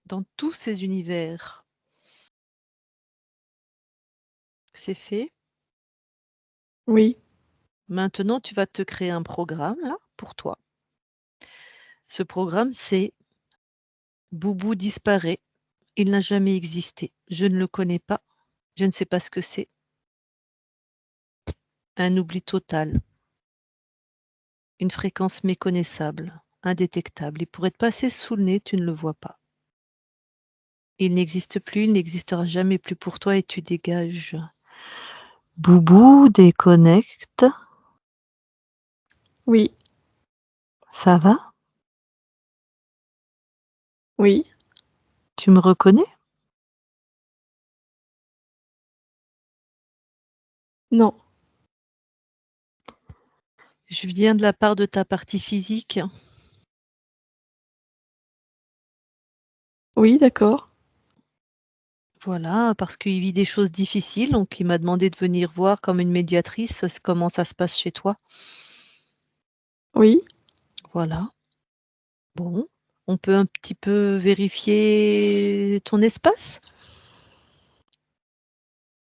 dans tous ces univers. C'est fait. oui, Maintenant, tu vas te créer un programme, là, pour toi. Ce programme, c'est Boubou disparaît. Il n'a jamais existé. Je ne le connais pas. Je ne sais pas ce que c'est. Un oubli total. Une fréquence méconnaissable, indétectable. Il pourrait te passer sous le nez, tu ne le vois pas. Il n'existe plus, il n'existera jamais plus pour toi et tu dégages. Boubou déconnecte. oui, Ça va? oui. Tu me reconnais? Non. Je viens de la part de ta partie physique. Oui, d'accord. Voilà, parce qu'il vit des choses difficiles, donc il m'a demandé de venir voir comme une médiatrice comment ça se passe chez toi. Oui, Voilà. Bon, on peut un petit peu vérifier ton espace?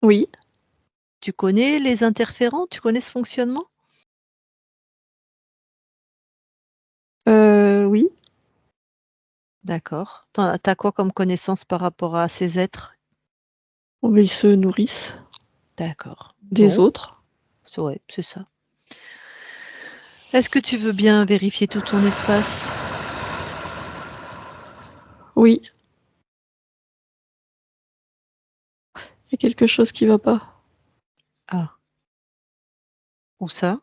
oui. Tu connais les interférents? Tu connais ce fonctionnement? Oui. D'accord. T'as quoi comme connaissance par rapport à ces êtres? Oh, mais ils se nourrissent D'accord. des Bon, autres. ouais, c'est ça. Est-ce que tu veux bien vérifier tout ton espace? Oui. Il y a quelque chose qui va pas. Ah, où ça?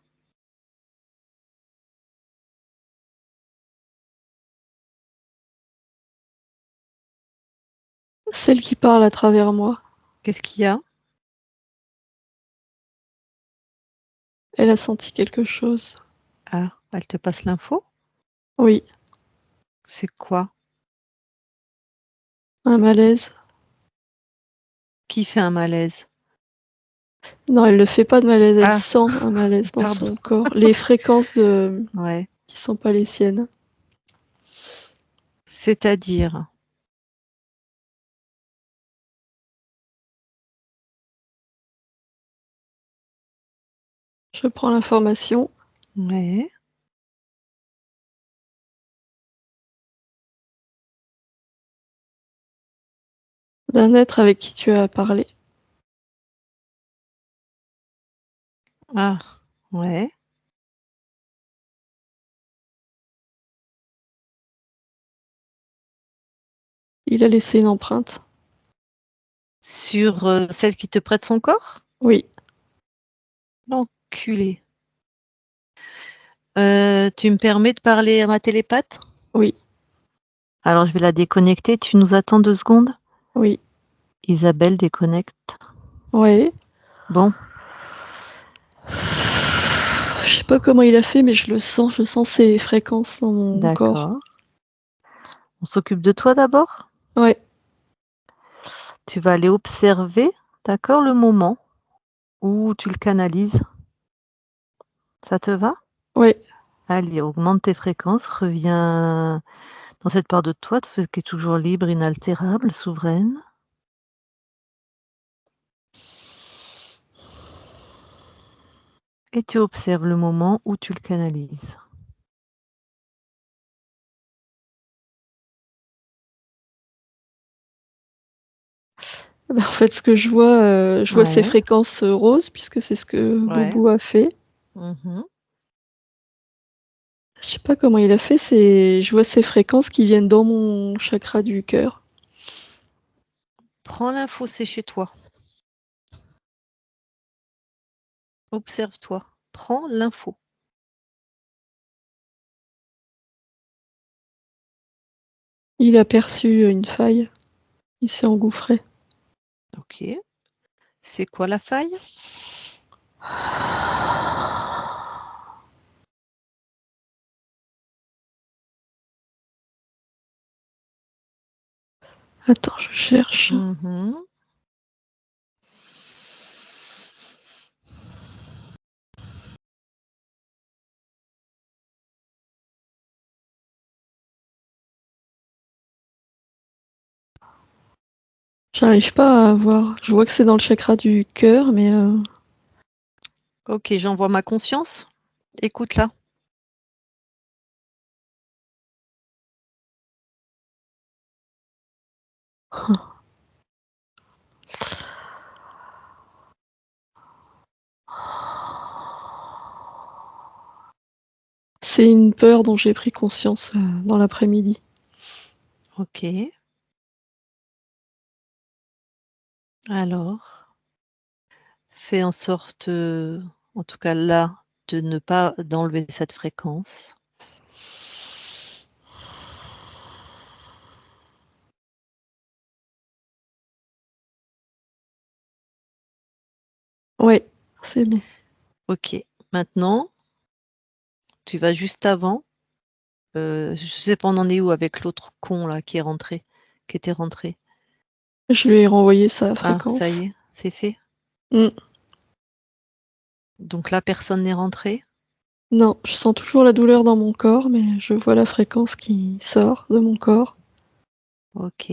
Celle qui parle à travers moi. Qu'est-ce qu'il y a? Elle a senti quelque chose. Ah, elle te passe l'info? Oui. C'est quoi? Un malaise. Qui fait un malaise? Non, elle ne fait pas de malaise, elle Ah, sent un malaise dans pardon. son corps. Les fréquences Ouais. qui sont pas les siennes. C'est-à-dire? Je prends l'information Ouais. d'un être avec qui tu as parlé. Ah, ouais. Il a laissé une empreinte. Sur celle qui te prête son corps? Oui. L'enculé. Tu me permets de parler à ma télépathe? Oui. Alors, je vais la déconnecter. Tu nous attends 2 secondes? Oui. Isabelle, déconnecte. Ouais. Bon. Je sais pas comment il a fait, mais je sens ses fréquences dans mon corps. D'accord. On s'occupe de toi d'abord? Ouais. Tu vas aller observer, d'accord, le moment où tu le canalises. Ça te va? Ouais. Allez, augmente tes fréquences, reviens dans cette part de toi qui est toujours libre, inaltérable, souveraine. Et tu observes le moment où tu le canalises. En fait, ce que je vois ces Ouais. fréquences roses, puisque c'est ce que Ouais. Boubou a fait. Mmh. Je sais pas comment il a fait, je vois ces fréquences qui viennent dans mon chakra du cœur. Prends l'info, c'est chez toi. Observe-toi. Prends l'info. Il a perçu une faille. Il s'est engouffré. OK. C'est quoi la faille? Attends, je cherche. Mmh. J'arrive pas à voir. Je vois que c'est dans le chakra du cœur, mais OK, j'envoie ma conscience. Écoute-la. c'est une peur dont j'ai pris conscience dans l'après-midi. OK. Alors, fais en sorte, en tout cas là, de ne pas d'enlever cette fréquence. Ouais, c'est bon. OK. Maintenant, tu vas juste avant, je sais pas on en est où avec l'autre con là qui était rentré? Je lui ai renvoyé sa Ah, ça fréquence. y est, c'est fait? Mmh. Donc là, personne n'est rentré? Non, je sens toujours la douleur dans mon corps, mais je vois la fréquence qui sort de mon corps. OK.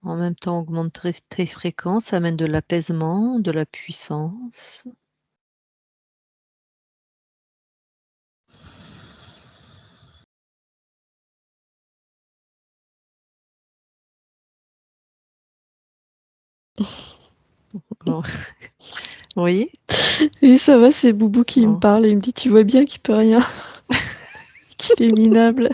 En même temps, augmente tes fréquences, amène de l'apaisement, de la puissance. Bon. Oui? Oui, ça va, c'est Boubou qui me Bon. parle et il me dit: «Tu vois bien qu'il peut rien, qu'il est minable».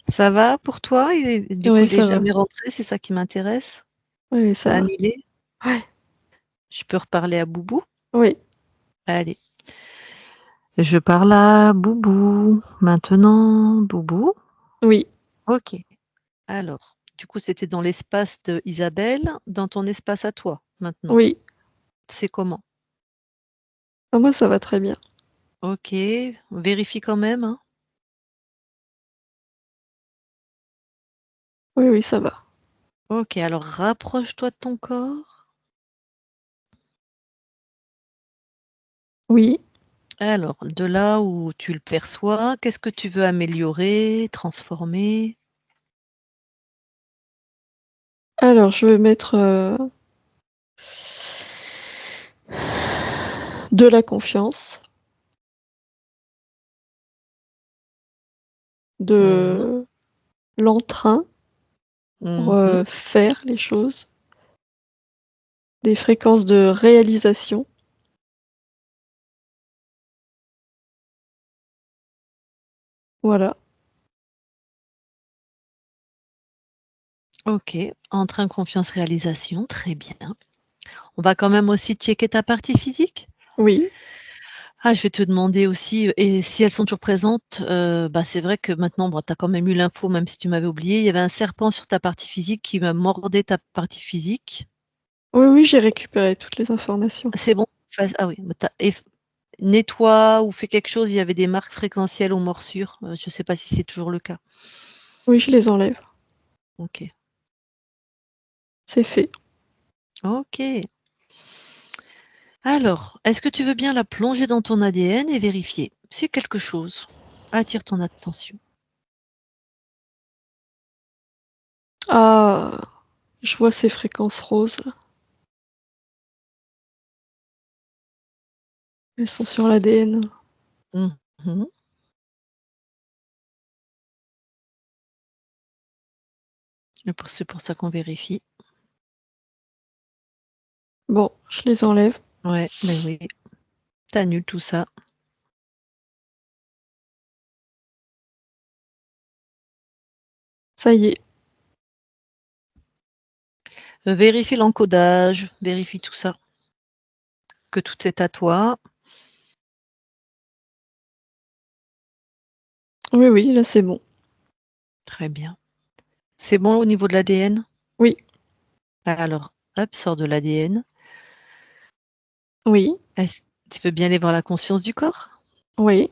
Ça va pour toi? Du coup, Ouais, il est ça va. jamais rentré, c'est ça qui m'intéresse? Oui, ça Tu va. annulé? Ouais, Je peux reparler à Boubou? oui, Allez. Je parle à Boubou. Maintenant, Boubou? oui, OK. Alors, du coup, c'était dans l'espace de Isabelle, dans ton espace à toi, maintenant. oui. C'est comment? Ah, moi, ça va très bien. OK. Vérifie quand même, hein? Oui, oui, ça va. OK, alors rapproche-toi de ton corps. Oui. Alors, de là où tu le perçois, qu'est-ce que tu veux améliorer, transformer? Alors, je vais mettre, de la confiance, Mmh mh. de l'entrain pour, Mmh. faire les choses, des fréquences de réalisation. Voilà. Ok, entrain, confiance, réalisation, très bien. On va quand même aussi checker ta partie physique. Oui. Ah, je vais te demander aussi, et si elles sont toujours présentes, c'est vrai que maintenant, tu as quand même eu l'info, même si tu m'avais oublié. Il y avait un serpent sur ta partie physique qui m'a mordé ta partie physique. Oui, j'ai récupéré toutes les informations. C'est bon? Ah oui, nettoie ou fais quelque chose, il y avait des marques fréquentielles aux morsures. Je ne sais pas si c'est toujours le cas. Oui, je les enlève. Ok. C'est fait. Ok. Alors, est-ce que tu veux bien la plonger dans ton ADN et vérifier si quelque chose attire ton attention? Ah, je vois ces fréquences roses, là. Elles sont sur l'ADN. Mhm. C'est pour ça qu'on vérifie. Bon, je les enlève. Ouais, mais oui. T'annules tout ça. Ça y est. Vérifie l'encodage, vérifie tout ça. Que tout est à toi. Oui, là c'est bon. Très bien. C'est bon au niveau de l'ADN? Oui. Alors, hop, sors de l'ADN. Oui. Tu veux bien aller voir la conscience du corps? Oui.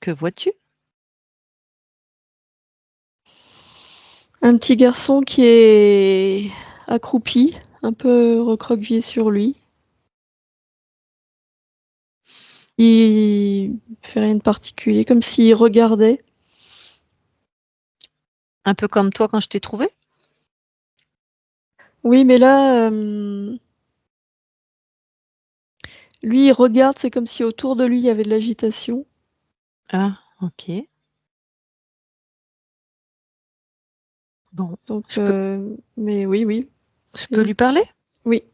Que vois-tu? Un petit garçon qui est accroupi, un peu recroquevillé sur lui. Il fait rien de particulier, comme s'il regardait. Un peu comme toi quand je t'ai trouvé? Oui, mais là, lui, il regarde, c'est comme si autour de lui, il y avait de l'agitation. Ah, ok. Bon, Donc, je peux, mais oui. je peux lui parler? Oui.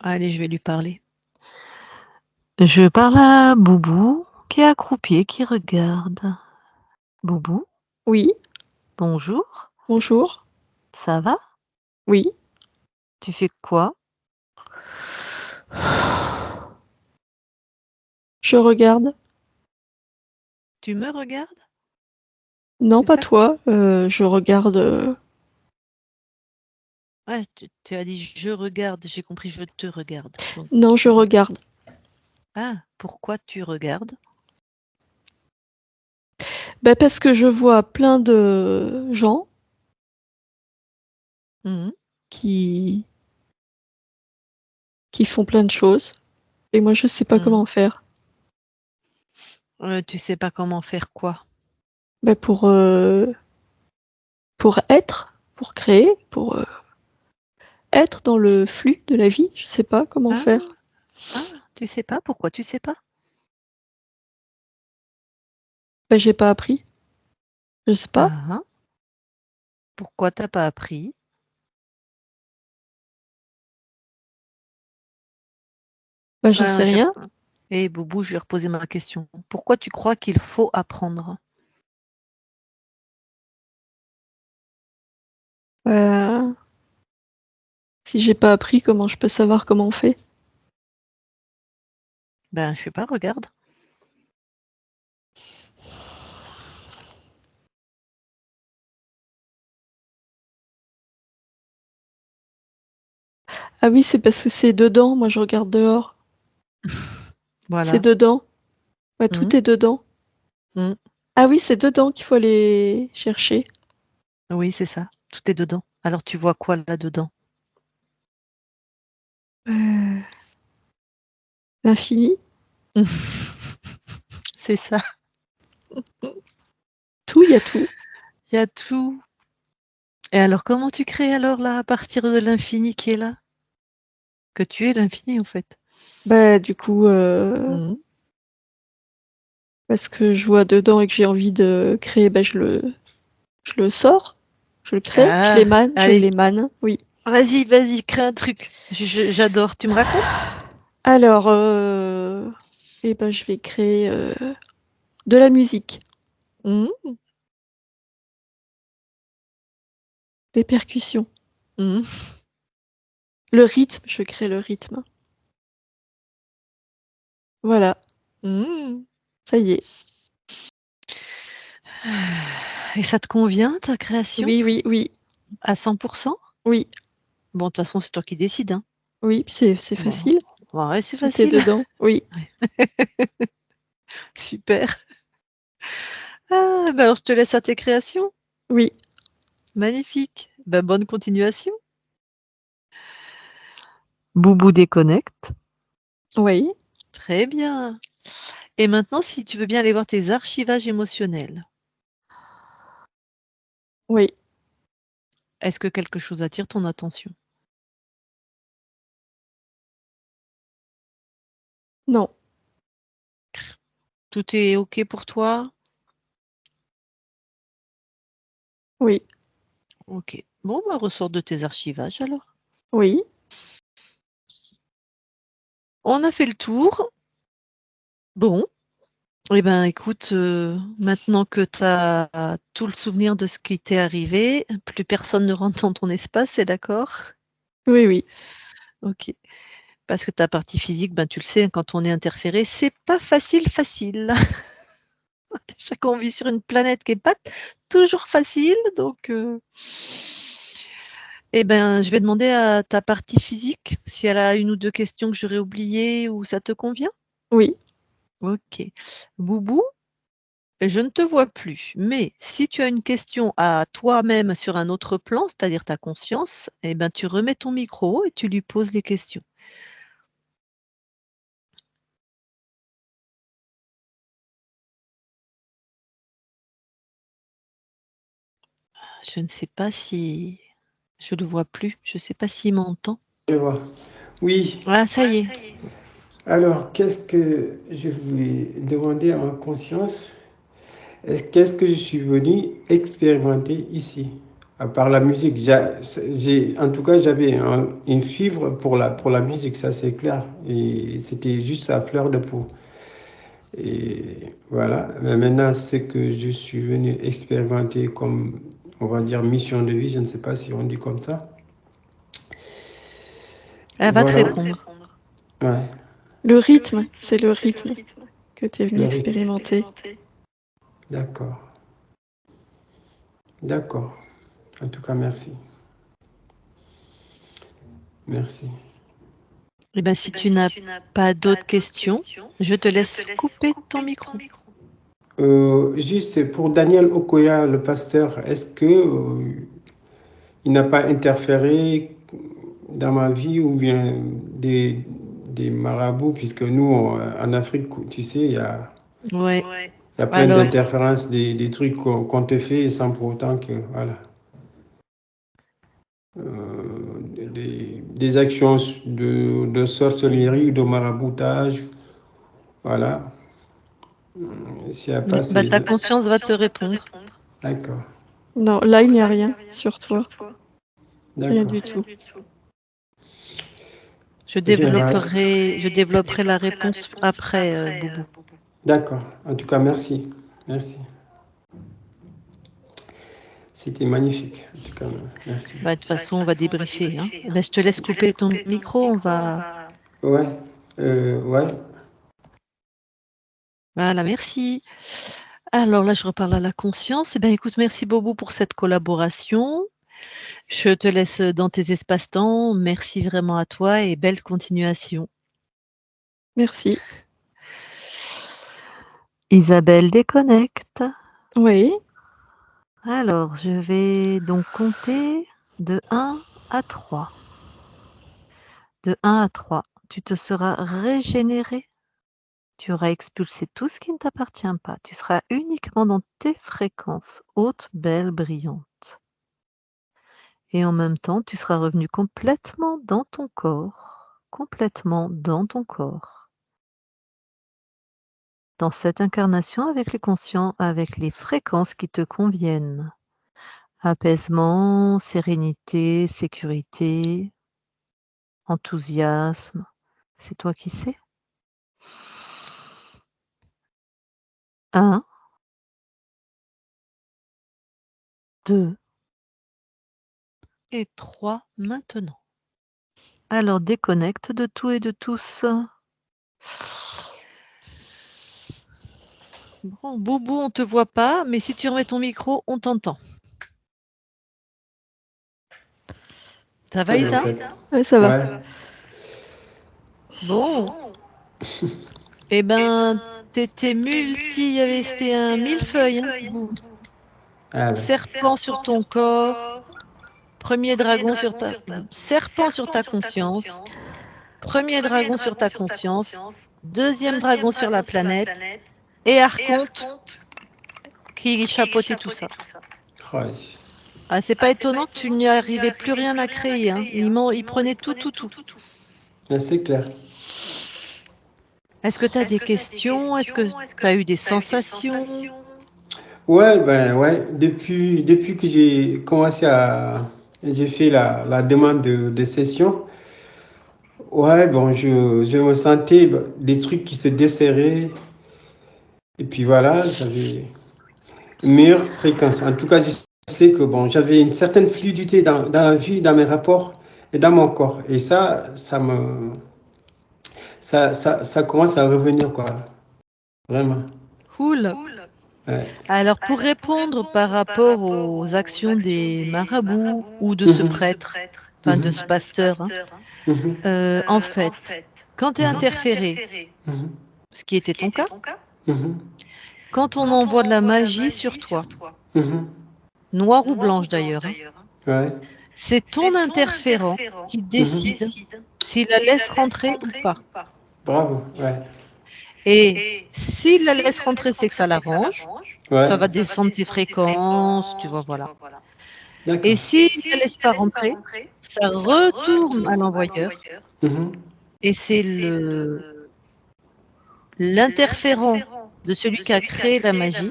Allez, je vais lui parler. Je parle à Boubou, qui est accroupi et qui regarde. Boubou, Oui. bonjour. Bonjour. Ça va? Oui. Tu fais quoi? Je regarde. Tu me regardes? Non, C'est pas ça? toi. Je regarde. Ouais, tu as dit je regarde, j'ai compris je te regarde. Donc, Non, je regarde. ah, pourquoi tu regardes? Parce que je vois plein de gens Mhm. qui font plein de choses et moi je sais pas comment faire. Tu sais pas comment faire quoi? Pour être, pour créer, pour être dans le flux de la vie, je sais pas comment Ah, faire. tu sais pas? Pourquoi tu sais pas? J'ai pas appris. Je sais pas. Ah, pourquoi t'as pas appris? J'en sais Je vais rien. Et Boubou, je vais reposer ma question. Pourquoi tu crois qu'il faut apprendre? Euh, Si j'ai pas appris, comment je peux savoir comment on fait? Ben, je sais pas, regarde. Ah oui, c'est parce que c'est dedans. Moi, je regarde dehors. C'est Voilà. dedans. Mhm, Tout est dedans. mhm. Ah oui, c'est dedans qu'il faut aller chercher. Oui, c'est ça. Tout est dedans. Alors, tu vois quoi là-dedans? Euh, L'infini. C'est ça. Tout, il y a tout. Il y a tout. Et alors, comment tu crées alors là, à partir de l'infini qui est là? Que tu es l'infini, en fait. Du coup, Mhm. parce que je vois dedans et que j'ai envie de créer, je le sors, je le crée, Ah, je allez, l'émane, oui. vas-y, crée un truc. J'adore. Tu me racontes? Alors, je vais créer De la musique, Mmh, des percussions. mmh. Le rythme, je crée le rythme. Voilà, Mmh. ça y est. Et ça te convient, ta création? Oui, oui, oui, À 100%? oui, Bon, de toute façon, c'est toi qui décides, hein? oui, c'est Bon, facile. ouais, c'est Tout est facile. dedans. Oui, Super. Ah, bah, alors je te laisse à tes créations. oui, Magnifique. Bah, bonne continuation. Boubou déconnecte. oui, Très bien. Et maintenant, si tu veux bien aller voir tes archivages émotionnels, oui. est-ce que quelque chose attire ton attention? Non, Tout est OK pour toi? oui, OK. Bon, bah, ressors de tes archivages alors. oui, On a fait le tour. Bon, eh ben, écoute, maintenant que tu as tout le souvenir de ce qui t'est arrivé, plus personne ne rentre dans ton espace, c'est d'accord? oui, oui. OK. Parce que ta partie physique, ben, tu le sais, hein, quand on est interféré, c'est pas facile, facile. Déjà qu'on vit sur une planète qui est pas toujours facile, donc eh ben, je vais demander à ta partie physique si elle a 1 ou 2 questions que j'aurais oubliées ou ça te convient? Oui, OK. Boubou, je ne te vois plus, mais si tu as une question à toi-même sur un autre plan, c'est-à-dire ta conscience, eh ben, tu remets ton micro et tu lui poses les questions. Je ne sais pas si je le vois plus, je ne sais pas s'il m'entend. Je vois. Oui. Ah, ça y est. Alors, qu'est-ce que je voulais demander à ma conscience? Qu'est-ce que je suis venu expérimenter ici? À part la musique, en tout cas, j'avais une fibre pour la musique, ça c'est clair. Et c'était juste à fleur de peau. Et voilà. Mais maintenant, ce que je suis venu expérimenter comme, on va dire, mission de vie, je ne sais pas si on dit comme ça. Elle va te Voilà. répondre. Ouais, le rythme, c'est le rythme que tu es venu le rythme. expérimenter. D'accord. D'accord. En tout cas, merci. Merci. Eh ben, si tu n'as pas d'autres questions, je te laisse couper ton micro. Juste pour Daniel Okoya, le pasteur, est-ce que il n'a pas interféré dans ma vie ou bien des marabouts, puisque nous, en Afrique, tu sais, Ouais. il y a plein Alors, d'interférences, des trucs qu'on te fait sans pour autant que, voilà. Des actions de sorcellerie ou de maraboutage, voilà. S'il n'y a pas bah, ces... ta conscience va te répondre. D'accord, Non, là, il n'y a rien sur toi. Rien d'accord. du tout. Je Eh bien, voilà. développerai la réponse après, Boubou. D'accord. En tout cas, merci. Merci. C'était magnifique. En tout cas, merci. Bah, de toute façon, on va débriefer, hein. Eh ben, je te laisse couper ton micro, on va Ouais, ouais. voilà, merci. Alors là, je reparle à la conscience. Eh ben, écoute, merci Boubou pour cette collaboration. Je te laisse, dans tes espaces-temps. Merci vraiment à toi et belle continuation. Merci. Isabelle déconnecte. Oui, Alors, je vais donc compter de 1 à 3. De 1 à 3, tu te seras régénéré. Tu auras expulsé tout ce qui ne t'appartient pas. Tu seras uniquement dans tes fréquences, hautes, belles, brillantes. Et en même temps, tu seras revenu complètement dans ton corps, complètement dans ton corps. Dans cette incarnation avec les conscients, avec les fréquences qui te conviennent. Apaisement, sérénité, sécurité, enthousiasme. C'est toi qui sais. 1, 2 et 3 maintenant. Alors déconnecte de tout et de tous. Bon, Boubou, on te voit pas, mais si tu remets ton micro, on t'entend. Ça va, Isa? Ouais, ça va. Ouais. Bon. Eh ben, t'étais c'était un millefeuille, hein, Boubou. Ah ouais. Serpent sur ton corps, premier dragon sur ta... Serpent sur ta conscience, premier dragon sur ta conscience, deuxième dragon sur la planète, et Archonte qui chapeautait tout ça. Ouais. Ah, c'est pas étonnant que tu n'y arrivais plus rien à créer. Hein. Il prenait tout. Ouais, c'est clair. Est-ce que tu as des questions? Est-ce que tu as eu des sensations? Ouais, ben ouais. Depuis que j'ai commencé à... J'ai fait la demande de session. Ouais, bon, je me sentais des trucs qui se desserraient. Et puis voilà, j'avais une meilleure fréquence. En tout cas, je sais que bon, j'avais une certaine fluidité dans la vie, dans mes rapports et dans mon corps. Et ça commence à revenir, quoi. Vraiment. Cool. Ouais. Alors, pour répondre par rapport aux actions des marabouts ou de ce prêtre, enfin de ce pasteur, hein, Mhm. en fait, quand tu es interféré, Mhm. ce qui était ton cas, Mhm. quand on envoie de la magie sur toi, Mhm. noire ou blanche d'ailleurs, hein, Ouais. c'est ton interférent qui décide s'il la laisse rentrer ou pas. Bravo. Ouais. Et s'il la laisse rentrer, c'est que ça l'arrange. Ouais. Ça va descendre tes fréquences, tu vois, voilà. D'accord. Et s'il ne la laisse pas rentrer, ça retourne à l'envoyeur. Mhm. Et c'est l'interférent de celui qui a créé la magie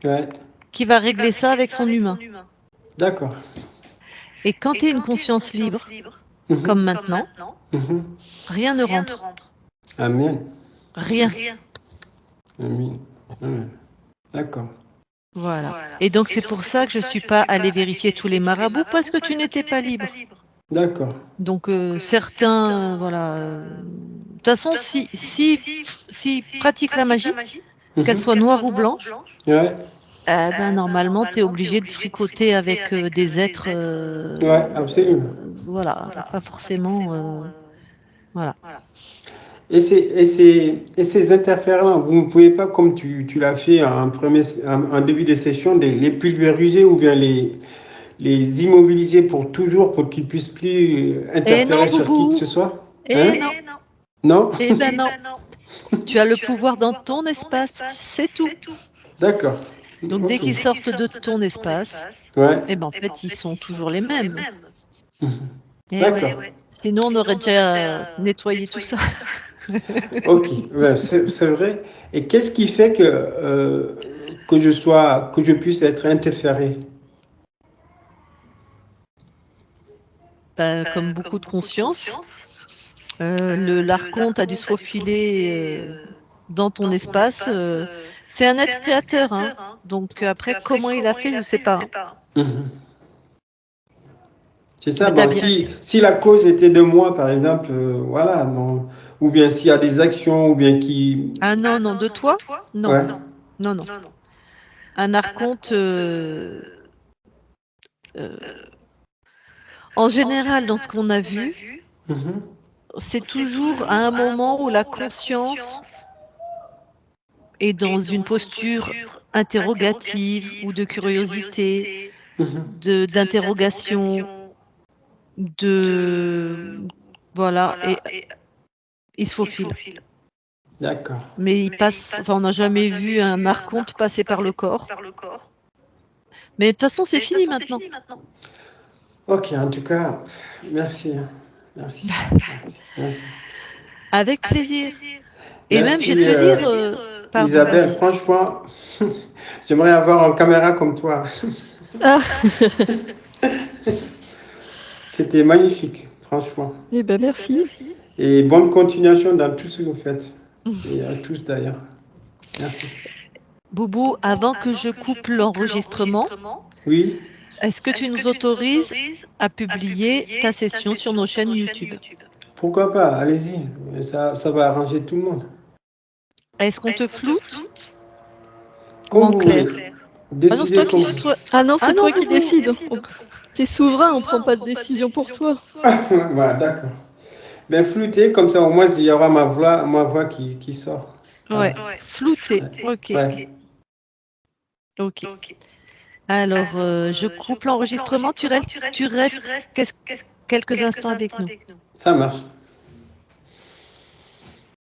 Ouais. qui va régler ça avec son humain. D'accord. Et quand tu es une conscience libre, Mhm. comme maintenant, Mhm. rien ne rentre. Amen. Rien. Amen. Ouais. D'accord. Voilà. Et donc c'est pour ça que je ne suis pas allée vérifier tous les marabouts parce que tu n'étais pas libre. D'accord. Donc certains, voilà. De toute façon, si pratiquent la magie, qu'elle Mhm. soit noire ou blanche, Ouais. ben, normalement, tu es obligé de fricoter avec des êtres, Ouais, absolument. voilà, pas forcément, voilà. Et ces interférents, vous ne pouvez pas, comme tu l'as fait en début de session, les pulvériser ou bien les immobiliser pour toujours pour qu'ils puissent plus Et non, interférer sur qui que Boubou, ce soit? et Hein? non, Non? eh ben non. Tu as le pouvoir dans ton espace, c'est tout. D'accord. Donc dès Ok. qu'ils sortent de ton espace, Ouais. eh ben en fait, ils sont toujours les mêmes. Mhm. Eh ouais. D'accord. Sinon, on aurait déjà nettoyé tout ça. Ok. Ouais, c'est vrai. Et qu'est-ce qui fait que je puisse être interféré? Ben, comme beaucoup de conscience, l'archonte a dû se faufiler dans ton espace. C'est un être créateur, hein. Donc après, comment il a fait, je ne sais pas. Hein. Mhm. C'est ça, Mais t'as bon, bien. si la cause était de moi, par exemple, voilà, bon, ou bien s'il y a des actions, ou bien qui... Ah non, non, de toi? Non, Ouais. non, non. Un archonte, euh, en général, dans ce qu'on a vu, Mhm. c'est toujours à un moment où la conscience est dans une posture interrogative ou de curiosité, Mhm. d'interrogation, voilà, et il se faufile. D'accord. Mais il passe, enfin, on n'a jamais vu un archonte passer par le corps. Mais de toute façon, c'est fini maintenant. Ok, en tout cas, merci. Hein. Merci. Merci. Merci. Avec plaisir. Et même, je Merci, vais te dire, pardon, Isabelle. vas-y. Franchement, j'aimerais avoir une caméra comme toi. Ah, C'était magnifique, franchement. eh ben merci. Et bonne continuation dans tout ce que vous faites. Et à tous d'ailleurs. Merci. Boubou, avant que je coupe l'enregistrement, Oui, est-ce que tu nous autorises à publier ta session sur nos chaînes YouTube? pourquoi pas, allez-y, ça va arranger tout le monde. Est-ce qu'on te floute ou Comme en vous clair? voulez, Ah non, c'est toi décidez qui... comme... Ah non, Ah c'est non, toi qui Boubou. décides. T'es souverain, on prend pas de décision pour toi. Voilà, d'accord. Ben, floutez, comme ça au moins il y aura ma voix qui sort. Ouais, Voilà. flouté. Ok, Ouais. ok. Alors, je coupe l'enregistrement. Tu restes quelques instants avec nous. Ça marche.